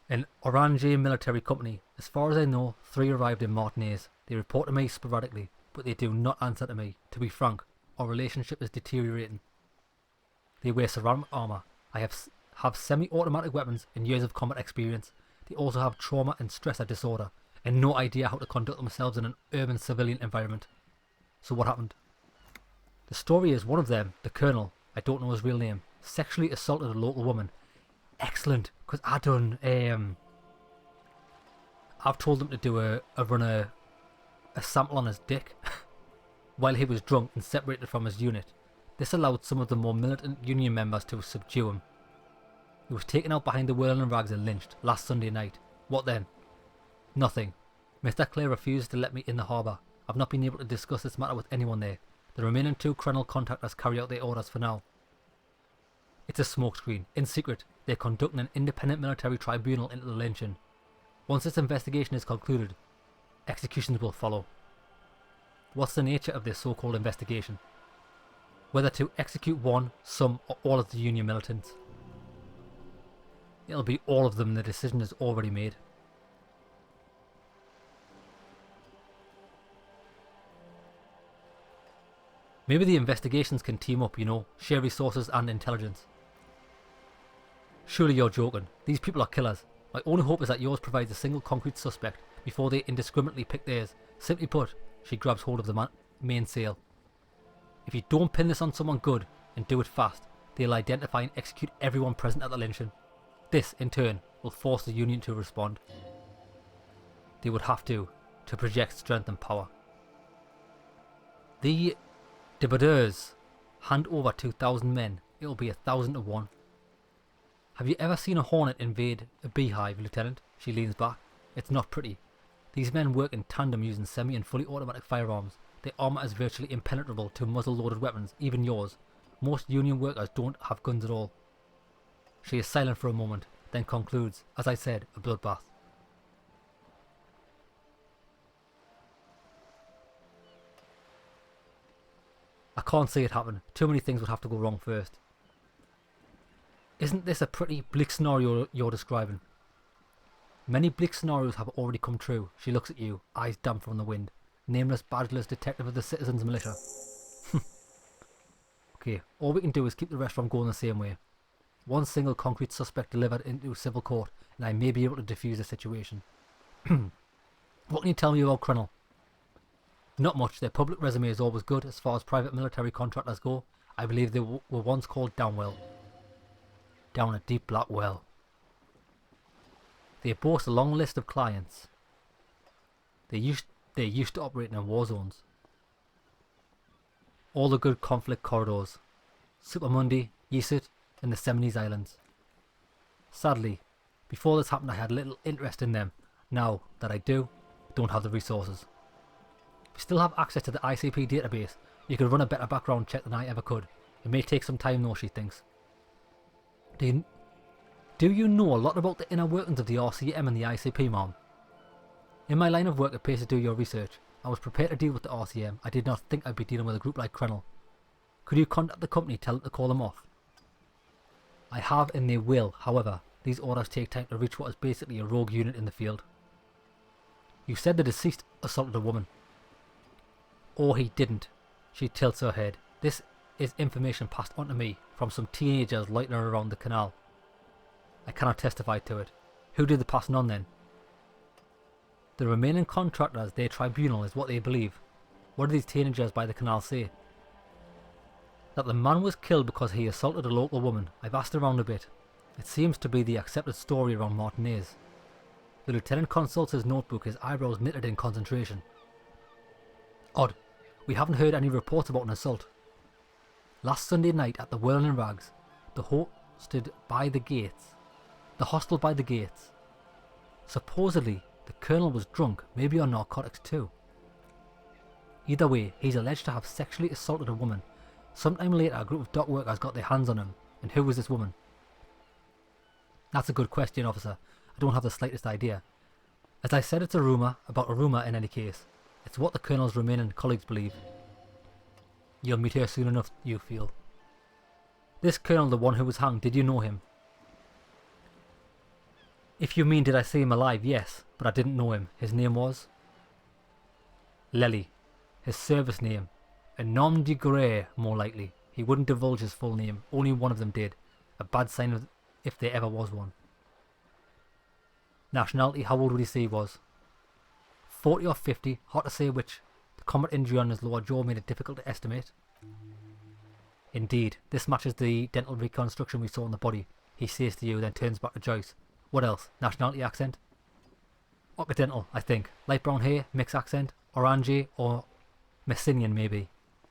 [SPEAKER 1] An Orange military company. As far as I know, 3 arrived in Martinez. They report to me sporadically, but they do not answer to me. To be frank, our relationship is deteriorating. They wear ceramic armour. I have semi-automatic weapons and years of combat experience. They also have trauma and stressor disorder, and no idea how to conduct themselves in an urban civilian environment. So what happened? The story is one of them, the Colonel, I don't know his real name, sexually assaulted a local woman. Excellent, because I've told them to do a sample on his dick while he was drunk and separated from his unit. This allowed some of the more militant union members to subdue him. He was taken out behind the whirling rags and lynched last Sunday night. What then? Nothing. Mr. Clare refused to let me in the harbour. I've not been able to discuss this matter with anyone there. The remaining 2 Krenel contractors carry out their orders for now. It's a smokescreen. In secret, they're conducting an independent military tribunal into the lynching. Once this investigation is concluded, executions will follow. What's the nature of this so-called investigation? Whether to execute one, some, or all of the union militants. It'll be all of them. The decision is already made. Maybe the investigations can team up, you know, share resources and intelligence. Surely you're joking. These people are killers. My only hope is that yours provides a single concrete suspect before they indiscriminately pick theirs. Simply put, she grabs hold of the mainsail. If you don't pin this on someone good and do it fast, they'll identify and execute everyone present at the lynching. This, in turn, will force the Union to respond. They would have to project strength and power. The Debardeurs hand over 2,000 men. It'll be 1,000 to 1. Have you ever seen a hornet invade a beehive, Lieutenant? She leans back. It's not pretty. These men work in tandem using semi and fully automatic firearms. Their armour is virtually impenetrable to muzzle-loaded weapons, even yours. Most Union workers don't have guns at all. She is silent for a moment, then concludes, as I said, a bloodbath. I can't see it happen. Too many things would have to go wrong first. Isn't this a pretty bleak scenario you're describing? Many bleak scenarios have already come true. She looks at you, eyes damp from the wind. Nameless, badgeless detective of the Citizens Militia. Okay, all we can do is keep the rest from going the same way. One single concrete suspect delivered into civil court, and I may be able to defuse the situation. What can you tell me about Krenel? Not much. Their public resume is always good as far as private military contractors go. I believe they were once called Downwell. Down a deep black well. They boast a long list of clients. They're used to operating in war zones. All the good conflict corridors. Supermundi, Yisut, and the Semines Islands. Sadly, before this happened I had little interest in them. Now that I do, don't have the resources. If you still have access to the ICP database, you could run a better background check than I ever could. It may take some time though, she thinks. Do you know a lot about the inner workings of the RCM and the ICP, Mom? In my line of work it pays to do your research. I was prepared to deal with the RCM. I did not think I'd be dealing with a group like Krenel. Could you contact the company, tell it to call them off? I have and they will. However, these orders take time to reach what is basically a rogue unit in the field. You said the deceased assaulted a woman. Or he didn't. She tilts her head. This is information passed on to me from some teenagers loitering around the canal. I cannot testify to it. Who did the passing on then? The remaining contractors, their tribunal, is what they believe. What do these teenagers by the canal say? That the man was killed because he assaulted a local woman. I've asked around a bit. It seems to be the accepted story around Martinez. The lieutenant consults his notebook, his eyebrows knitted in concentration. Odd. We haven't heard any reports about an assault. Last Sunday night at the Whirling in Rags, the hostel by the gates. Supposedly, the colonel was drunk, maybe on narcotics too. Either way, he's alleged to have sexually assaulted a woman. Sometime later, a group of dock workers got their hands on him. And who was this woman? That's a good question, officer. I don't have the slightest idea. As I said, it's a rumour about a rumour in any case. It's what the colonel's remaining colleagues believe. You'll meet her soon enough, you feel. This colonel, the one who was hanged, did you know him? If you mean did I see him alive, yes, but I didn't know him. His name was? Lely. His service name. A nom de guerre, more likely. He wouldn't divulge his full name. Only one of them did. A bad sign if there ever was one. Nationality, how old would he say he was? 40 or 50, hard to say which. The combat injury on his lower jaw made it difficult to estimate. Indeed, this matches the dental reconstruction we saw on the body. He says to you, then turns back to Joyce. What else? Nationality, accent? Occidental, I think. Light brown hair, mixed accent, Orange or Messinian maybe.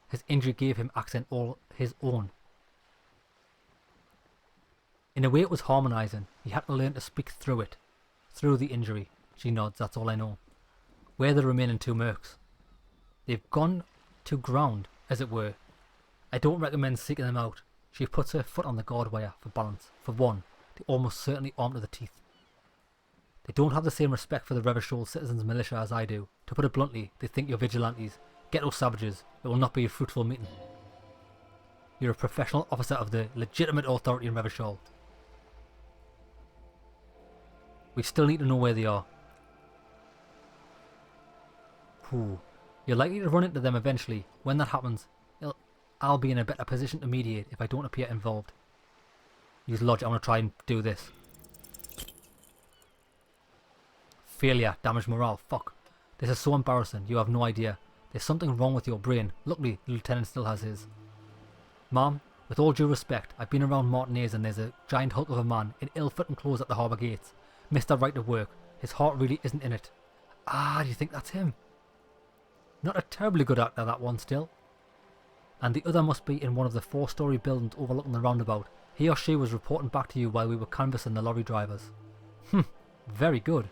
[SPEAKER 1] His injury gave him accent all his own. In a way it was harmonising. He had to learn to speak through it. Through the injury. She nods, that's all I know. Where are the remaining two mercs? They've gone to ground, as it were. I don't recommend seeking them out. She puts her foot on the guard wire for balance. For one, they're almost certainly armed to the teeth. They don't have the same respect for the Revachol citizens' militia as I do. To put it bluntly, they think you're vigilantes, ghetto savages. It will not be a fruitful meeting. You're a professional officer of the legitimate authority in Revachol. We still need to know where they are. You're likely to run into them eventually. When that happens, I'll be in a better position to mediate if I don't appear involved. Use logic, I want to try and do this. Failure, damaged morale, fuck. This is so embarrassing, you have no idea. There's something wrong with your brain. Luckily, the lieutenant still has his. Ma'am, with all due respect, I've been around Martinez and there's a giant hulk of a man in ill-fitting clothes at the harbour gates. Mr. Right to work. His heart really isn't in it. Ah, do you think that's him? Not a terribly good actor, that one still. And the other must be in one of the 4-storey buildings overlooking the roundabout. He or she was reporting back to you while we were canvassing the lorry drivers. Very good.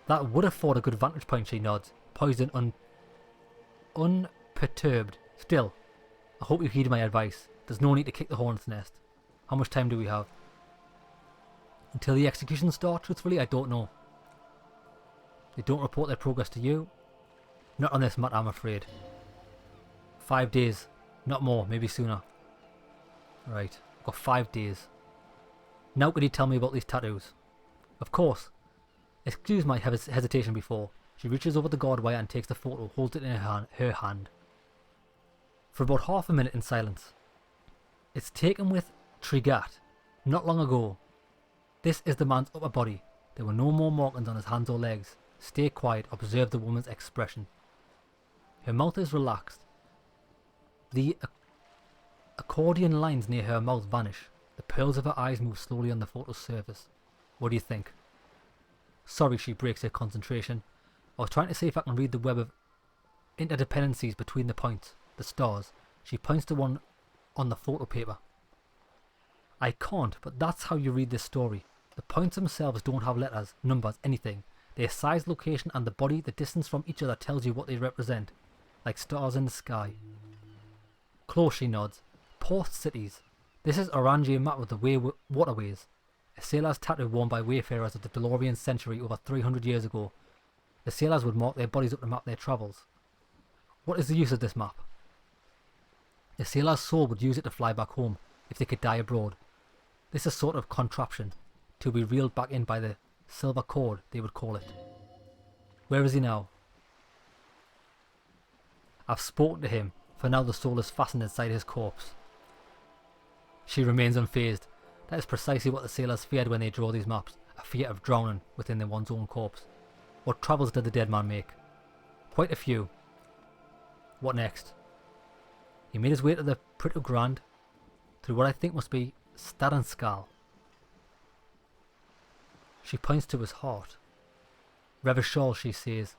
[SPEAKER 1] That would afford a good vantage point, she nods. Poised and unperturbed. Still, I hope you heed my advice. There's no need to kick the hornet's nest. How much time do we have? Until the execution starts, truthfully, I don't know. They don't report their progress to you. Not on this matter, I'm afraid. 5 days. Not more, maybe sooner. Right, I've got 5 days. Now could you tell me about these tattoos? Of course. Excuse my hesitation before. She reaches over the guard wire and takes the photo, holds it in her hand. For about half a minute in silence. It's taken with Trigat, not long ago. This is the man's upper body. There were no more markings on his hands or legs. Stay quiet, observe the woman's expression. Her mouth is relaxed. The accordion lines near her mouth vanish. The pearls of her eyes move slowly on the photo's surface. What do you think? Sorry, she breaks her concentration. I was trying to see if I can read the web of interdependencies between the points, the stars. She points to one on the photo paper. I can't, but that's how you read this story. The points themselves don't have letters, numbers, anything. Their size, location and the body, the distance from each other tells you what they represent. Like stars in the sky. Close, she nods. Port cities. This is Orange map with the waterways. A sailor's tattoo worn by wayfarers of the DeLorean century over 300 years ago. The sailors would mark their bodies up to map their travels. What is the use of this map? The sailor's soul would use it to fly back home, if they could die abroad. This is sort of contraption to be reeled back in by the silver cord, they would call it. Where is he now? I've spoken to him. For now the soul is fastened inside his corpse. She remains unfazed. That is precisely what the sailors feared when they draw these maps. A fear of drowning within one's own corpse. What travels did the dead man make? Quite a few. What next? He made his way to the Pretty Grand through what I think must be Stadenskal. She points to his heart. Revachol, she says.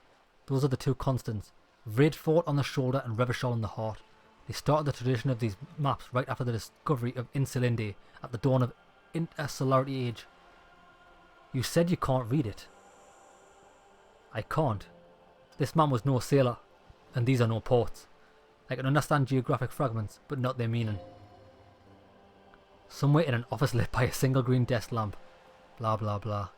[SPEAKER 1] Those are the two constants. Vredefort on the shoulder and Revachol on the heart. They started the tradition of these maps right after the discovery of Insulinde at the dawn of Intersolarity Age. You said you can't read it. I can't. This man was no sailor, and these are no ports. I can understand geographic fragments, but not their meaning. Somewhere in an office lit by a single green desk lamp. Blah blah blah.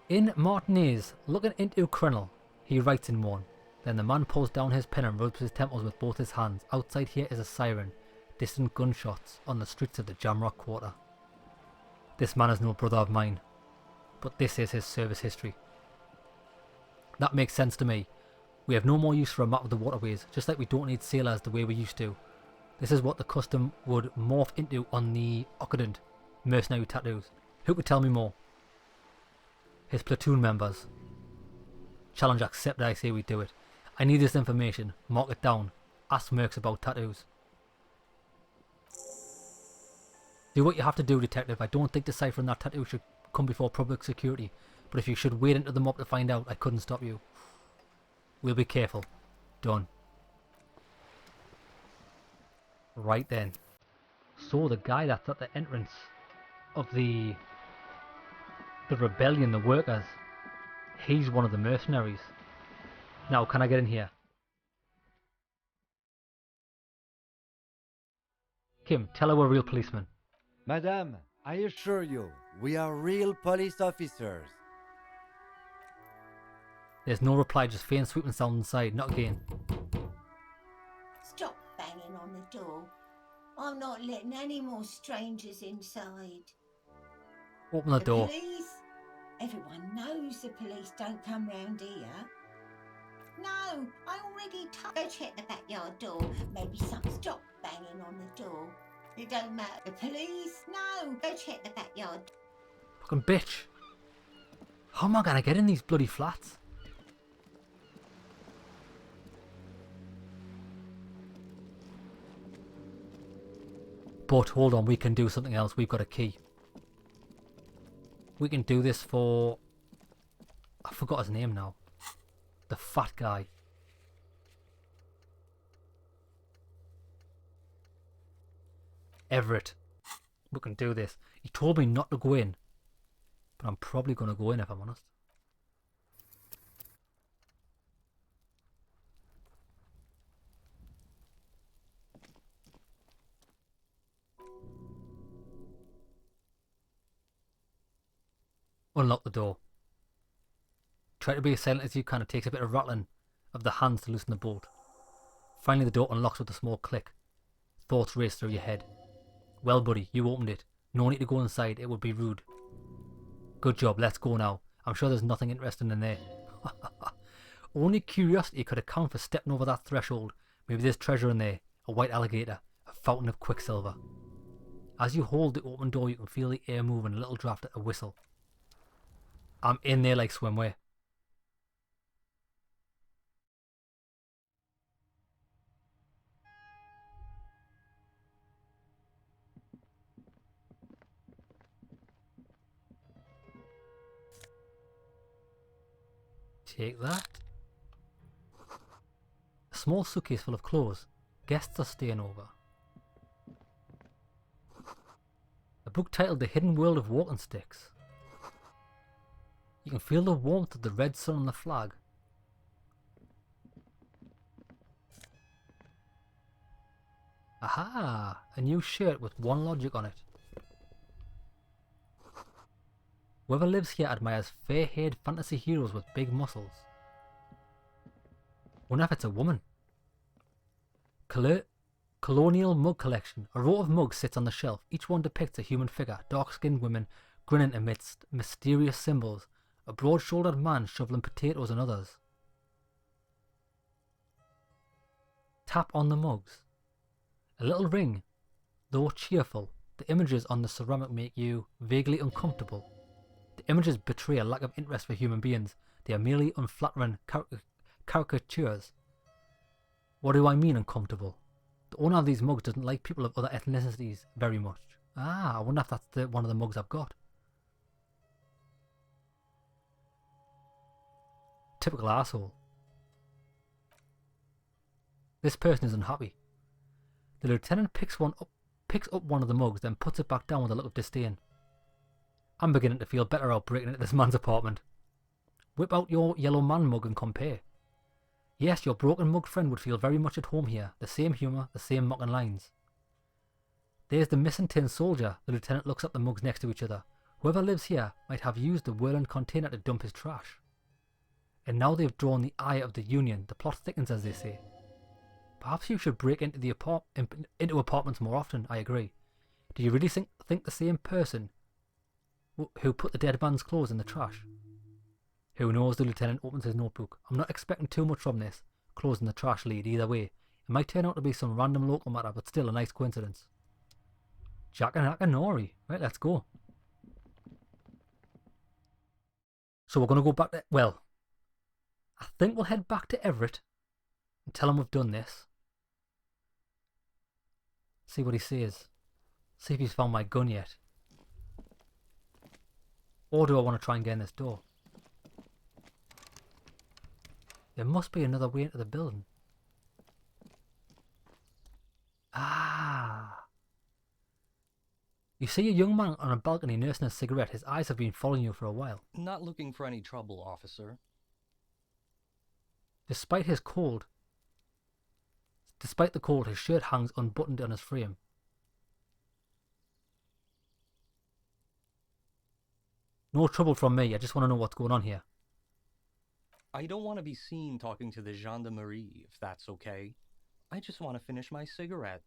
[SPEAKER 1] In Martinez, looking into Crenel, he writes in one. Then the man pulls down his pen and rubs his temples with both his hands. Outside here is a siren. Distant gunshots on the streets of the Jamrock Quarter. This man is no brother of mine, but this is his service history. That makes sense to me. We have no more use for a map of the waterways, just like we don't need sailors the way we used to. This is what the custom would morph into on the Occident mercenary tattoos. Who could tell me more? His platoon members. Challenge accepted, I say we do it. I need this information. Mark it down. Ask Mercs about tattoos. Do what you have to do, detective. I don't think deciphering that tattoo should come before public security. But if you should wade into the mob to find out, I couldn't stop you. We'll be careful. Done. Right then. So the guy that's at the entrance of the rebellion, the workers, he's one of the mercenaries. Now, can I get in here? Kim, tell her we're real policemen.
[SPEAKER 4] Madame, I assure you, we are real police officers.
[SPEAKER 1] There's no reply, just faint sweeping sound inside. Not again.
[SPEAKER 7] Stop banging on the door. I'm not letting any more strangers inside.
[SPEAKER 1] Open the door.
[SPEAKER 7] Police? Everyone knows the police don't come round here. No, I already go check the backyard door. Maybe stop banging on the door. It don't matter. The police? No, go check the backyard.
[SPEAKER 1] Fucking bitch. How am I gonna get in these bloody flats? But hold on, we can do something else. We've got a key. We can do this for... I forgot his name now. The fat guy. Evrart. We can do this. He told me not to go in. But I'm probably going to go in if I'm honest. Unlock the door. Try to be as silent as you can. It takes a bit of rattling of the hands to loosen the bolt. Finally the door unlocks with a small click. Thoughts race through your head. Well buddy, you opened it. No need to go inside, it would be rude. Good job, let's go now. I'm sure there's nothing interesting in there. Only curiosity could account for stepping over that threshold. Maybe there's treasure in there. A white alligator. A fountain of quicksilver. As you hold the open door you can feel the air move and a little draft at a whistle. I'm in there like swimwear. Take that. A small suitcase full of clothes. Guests are staying over. A book titled The Hidden World of Walking Sticks. You can feel the warmth of the red sun on the flag. Aha! A new shirt with one logic on it. Whoever lives here admires fair-haired fantasy heroes with big muscles. Wonder if it's a woman. Colonial mug collection. A row of mugs sits on the shelf. Each one depicts a human figure, dark-skinned women grinning amidst mysterious symbols, a broad-shouldered man shoveling potatoes and others. Tap on the mugs. A little ring, though cheerful. The images on the ceramic make you vaguely uncomfortable. The images betray a lack of interest for human beings. They are merely unflattering caricatures. What do I mean uncomfortable? The owner of these mugs doesn't like people of other ethnicities very much. Ah, I wonder if that's one of the mugs I've got. Typical asshole. This person is unhappy. The lieutenant picks up one of the mugs, then puts it back down with a look of disdain. I'm beginning to feel better out breaking into this man's apartment. Whip out your yellow man mug and compare. Yes, your broken mug friend would feel very much at home here. The same humour, the same mocking lines. There's the missing tin soldier. The lieutenant looks at the mugs next to each other. Whoever lives here might have used the whirling container to dump his trash. And now they've drawn the eye of the Union. The plot thickens, as they say. Perhaps you should break into into apartments more often. I agree. Do you really think the same person who put the dead man's clothes in the trash? Who knows? The lieutenant opens his notebook. I'm not expecting too much from this clothes in the trash lead either way. It might turn out to be some random local matter, but still a nice coincidence. Jack and Lorry. Right, let's go. So we're going to go back to... Well, I think we'll head back to Evrart and tell him we've done this. See what he says. See if he's found my gun yet. Or do I want to try and get in this door? There must be another way into the building. Ah. You see a young man on a balcony nursing a cigarette. His eyes have been following you for a while.
[SPEAKER 8] Not looking for any trouble, officer.
[SPEAKER 1] Despite the cold, his shirt hangs unbuttoned on his frame. No trouble from me. I just want to know what's going on here.
[SPEAKER 8] I don't want to be seen talking to the gendarmerie, if that's okay. I just want to finish my cigarette.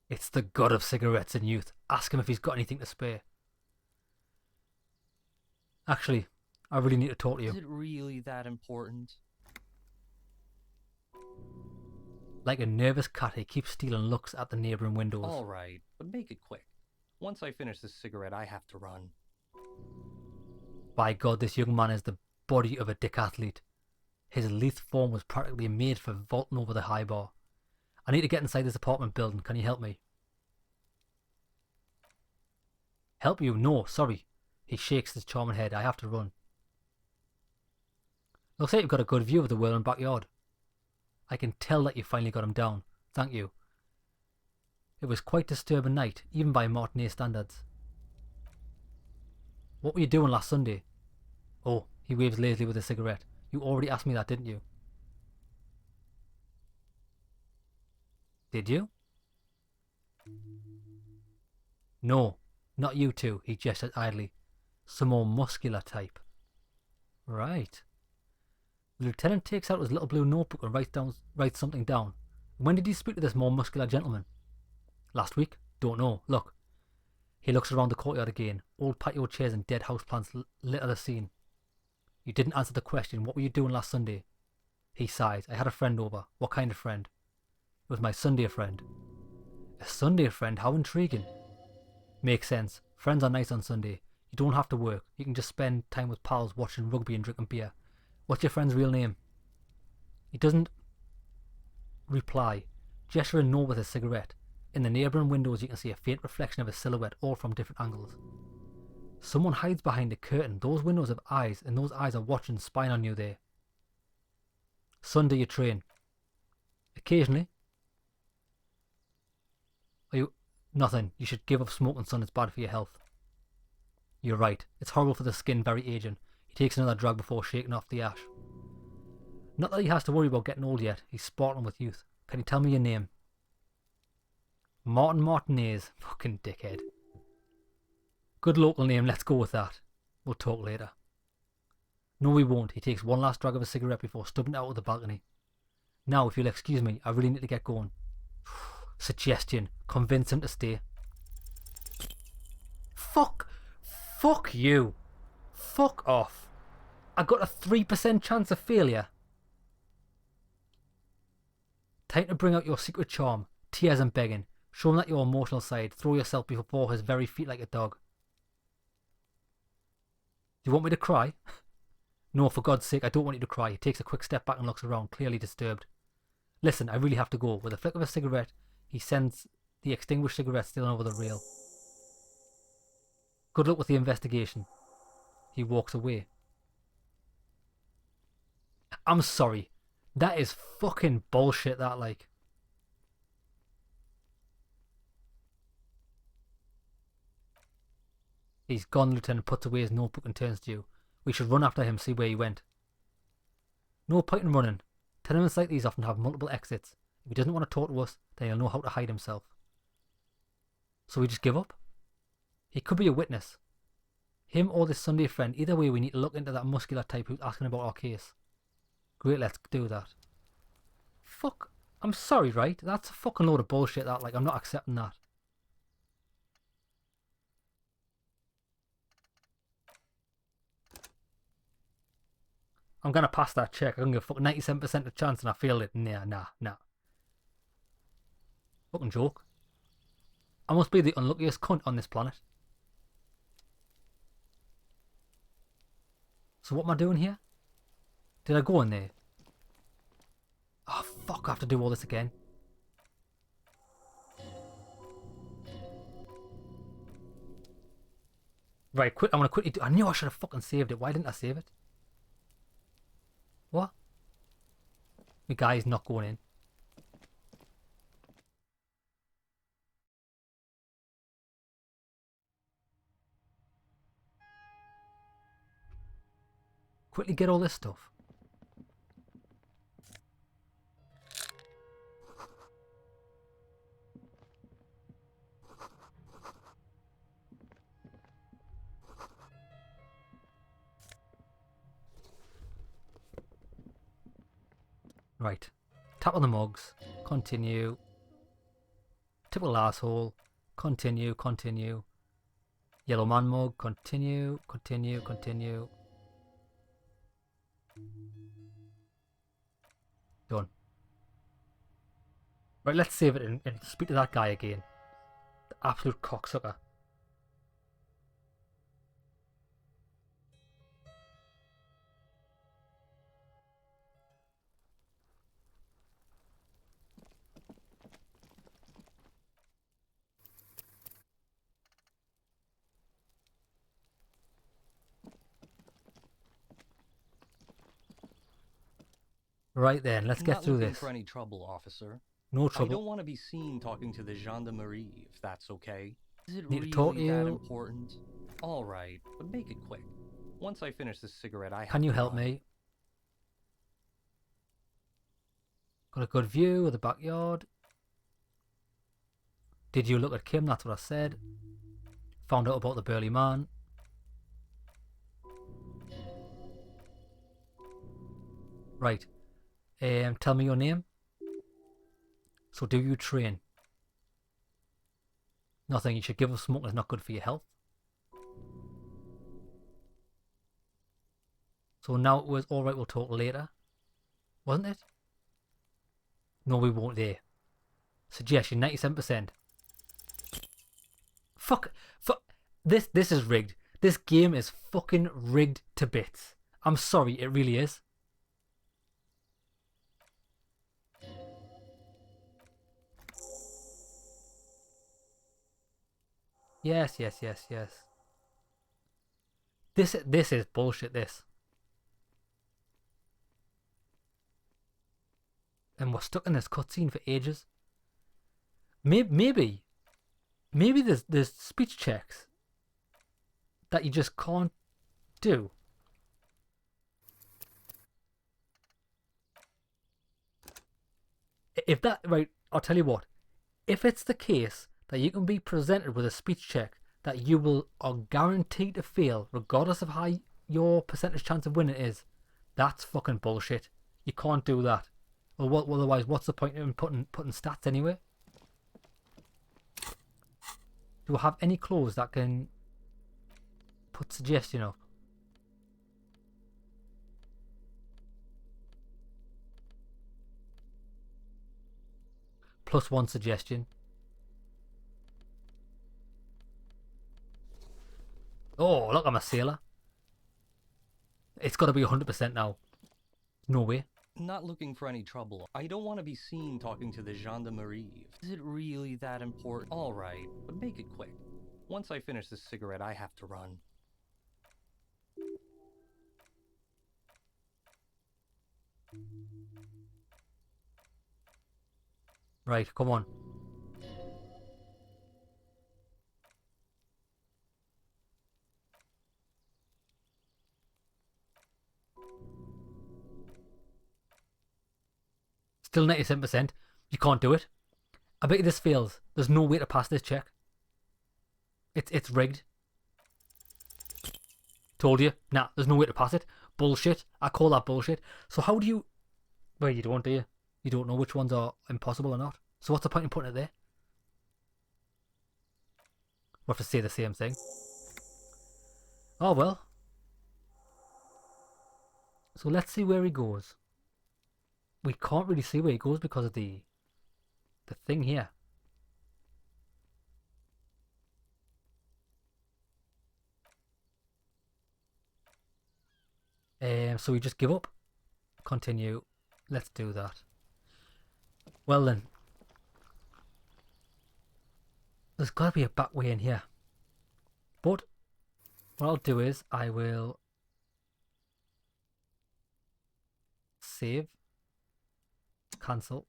[SPEAKER 1] It's the god of cigarettes in youth. Ask him if he's got anything to spare. Actually, I really need to talk to you.
[SPEAKER 8] Is it really that important?
[SPEAKER 1] Like a nervous cat, he keeps stealing looks at the neighbouring windows.
[SPEAKER 8] Alright, but make it quick. Once I finish this cigarette, I have to run.
[SPEAKER 1] By God, this young man is the body of a decathlete. His lithe form was practically made for vaulting over the high bar. I need to get inside this apartment building. Can you help me? Help you? No, sorry. He shakes his charming head. I have to run. Looks like you've got a good view of the whirling backyard. I can tell that you finally got him down. Thank you. It was quite a disturbing night, even by matinee standards. What were you doing last Sunday? Oh, he waves lazily with a cigarette. You already asked me that, didn't you? Did you? No, not you two, he gestured idly. Some more muscular type. Right. The lieutenant takes out his little blue notebook and writes something down. When did you speak to this more muscular gentleman? Last week? Don't know. Look. He looks around the courtyard again. Old patio chairs and dead houseplants litter the scene. You didn't answer the question. What were you doing last Sunday? He sighs. I had a friend over. What kind of friend? It was my Sunday friend. A Sunday friend? How intriguing. Makes sense. Friends are nice on Sunday. You don't have to work. You can just spend time with pals watching rugby and drinking beer. What's your friend's real name? He doesn't reply, gesturing no with a cigarette. In the neighbouring windows you can see a faint reflection of a silhouette, all from different angles. Someone hides behind a curtain. Those windows have eyes, and those eyes are watching, spying on you there. Sunday you train. Occasionally. Are you... Nothing. You should give up smoking, son. It's bad for your health. You're right. It's horrible for the skin, very aging. He takes another drag before shaking off the ash. Not that he has to worry about getting old yet. He's sparkling with youth. Can you tell me your name? Martin Martinez. Fucking dickhead. Good local name, let's go with that. We'll talk later. No, we won't. He takes one last drag of a cigarette before stubbing it out of the balcony. Now, if you'll excuse me, I really need to get going. Suggestion. Convince him to stay. Fuck you. Fuck off. I got a 3% chance of failure. Time to bring out your secret charm. Tears and begging. Show him that your emotional side. Throw yourself before his very feet like a dog. Do you want me to cry? No, for God's sake, I don't want you to cry. He takes a quick step back and looks around, clearly disturbed. Listen, I really have to go. With a flick of a cigarette, he sends the extinguished cigarette still over the rail. Good luck with the investigation. He walks away. I'm sorry. That is fucking bullshit, that, like. He's gone, Lieutenant puts away his notebook and turns to you. We should run after him, see where he went. No point in running. Tenements like these often have multiple exits. If he doesn't want to talk to us, then he'll know how to hide himself. So we just give up? He could be a witness. Him or this Sunday friend. Either way, we need to look into that muscular type who's asking about our case. Great, let's do that. Fuck. I'm sorry, right? That's a fucking load of bullshit, that. Like, I'm not accepting that. I'm gonna pass that check. I'm gonna give a fucking 97% of chance and I failed it. Nah. Fucking joke. I must be the unluckiest cunt on this planet. So what am I doing here? Did I go in there? Oh fuck, I have to do all this again. Right, quick, I'm gonna quickly do. I knew I should have fucking saved it. Why didn't I save it? What? The guy's not going in. Quickly get all this stuff. Right. Tap on the mugs. Continue. Typical asshole. Continue. Yellow man mug. Continue. Done. Right, let's save it and speak to that guy again. The absolute cocksucker. Right then, let's get through this.
[SPEAKER 8] For any trouble, officer.
[SPEAKER 1] No
[SPEAKER 8] I
[SPEAKER 1] trouble.
[SPEAKER 8] don't want to be seen talking to the gendarmerie, if that's okay. Is it
[SPEAKER 1] Need
[SPEAKER 8] really
[SPEAKER 1] to talk to
[SPEAKER 8] that
[SPEAKER 1] you.
[SPEAKER 8] important? All right, but make it quick. Once I finish this cigarette, I have
[SPEAKER 1] Can you
[SPEAKER 8] to
[SPEAKER 1] help
[SPEAKER 8] run.
[SPEAKER 1] me? Got a good view of the backyard. Did you look at Kim? That's what I said. Found out about the burly man. Right. Tell me your name. So do you train? Nothing. You should give up smoking. It's not good for your health. So now it was alright, we'll talk later. Wasn't it? No, we won't there. Suggestion, 97%. Fuck. This is rigged. This game is fucking rigged to bits. I'm sorry, it really is. Yes. This is bullshit, this. And we're stuck in this cutscene for ages. Maybe there's speech checks that you just can't do. If that, right, I'll tell you what. If it's the case that you can be presented with a speech check that you are guaranteed to fail, regardless of how your percentage chance of winning is, that's fucking bullshit. You can't do that. Well, what? Otherwise, what's the point in putting stats anyway? Do I have any clothes that can put suggestion up? +1 suggestion. Oh, look, I'm a sailor. It's got to be 100% now. No way.
[SPEAKER 8] Not looking for any trouble. I don't want to be seen talking to the gendarmerie. Is it really that important? Alright, but make it quick. Once I finish this cigarette, I have to run.
[SPEAKER 1] Right, come on. Still 97%. You can't do it. I bet you this fails. There's no way to pass this check. It's rigged. Told you. Nah, there's no way to pass it. Bullshit. I call that bullshit. So how do you... Well, you don't, do you? You don't know which ones are impossible or not. So what's the point in putting it there? We'll have to say the same thing. Oh well. So let's see where he goes. We can't really see where he goes because of the thing here. So we just give up. Continue. Let's do that. Well then. There's got to be a back way in here. But what I'll do is I will save. Cancel.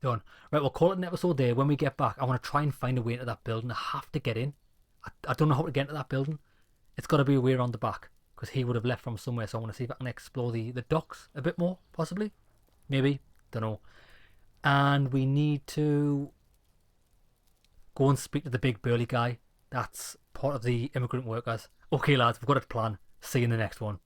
[SPEAKER 1] Done. Right, we'll call it an episode there. When we get back, I want to try and find a way into that building. I have to get in. I don't know how to get into that building. It's got to be a way around the back, because he would have left from somewhere. So I want to see if I can explore the docks a bit more, possibly. Maybe. Don't know. And we need to go and speak to the big burly guy. That's part of the immigrant workers. Okay, lads, we've got a plan. See you in the next one.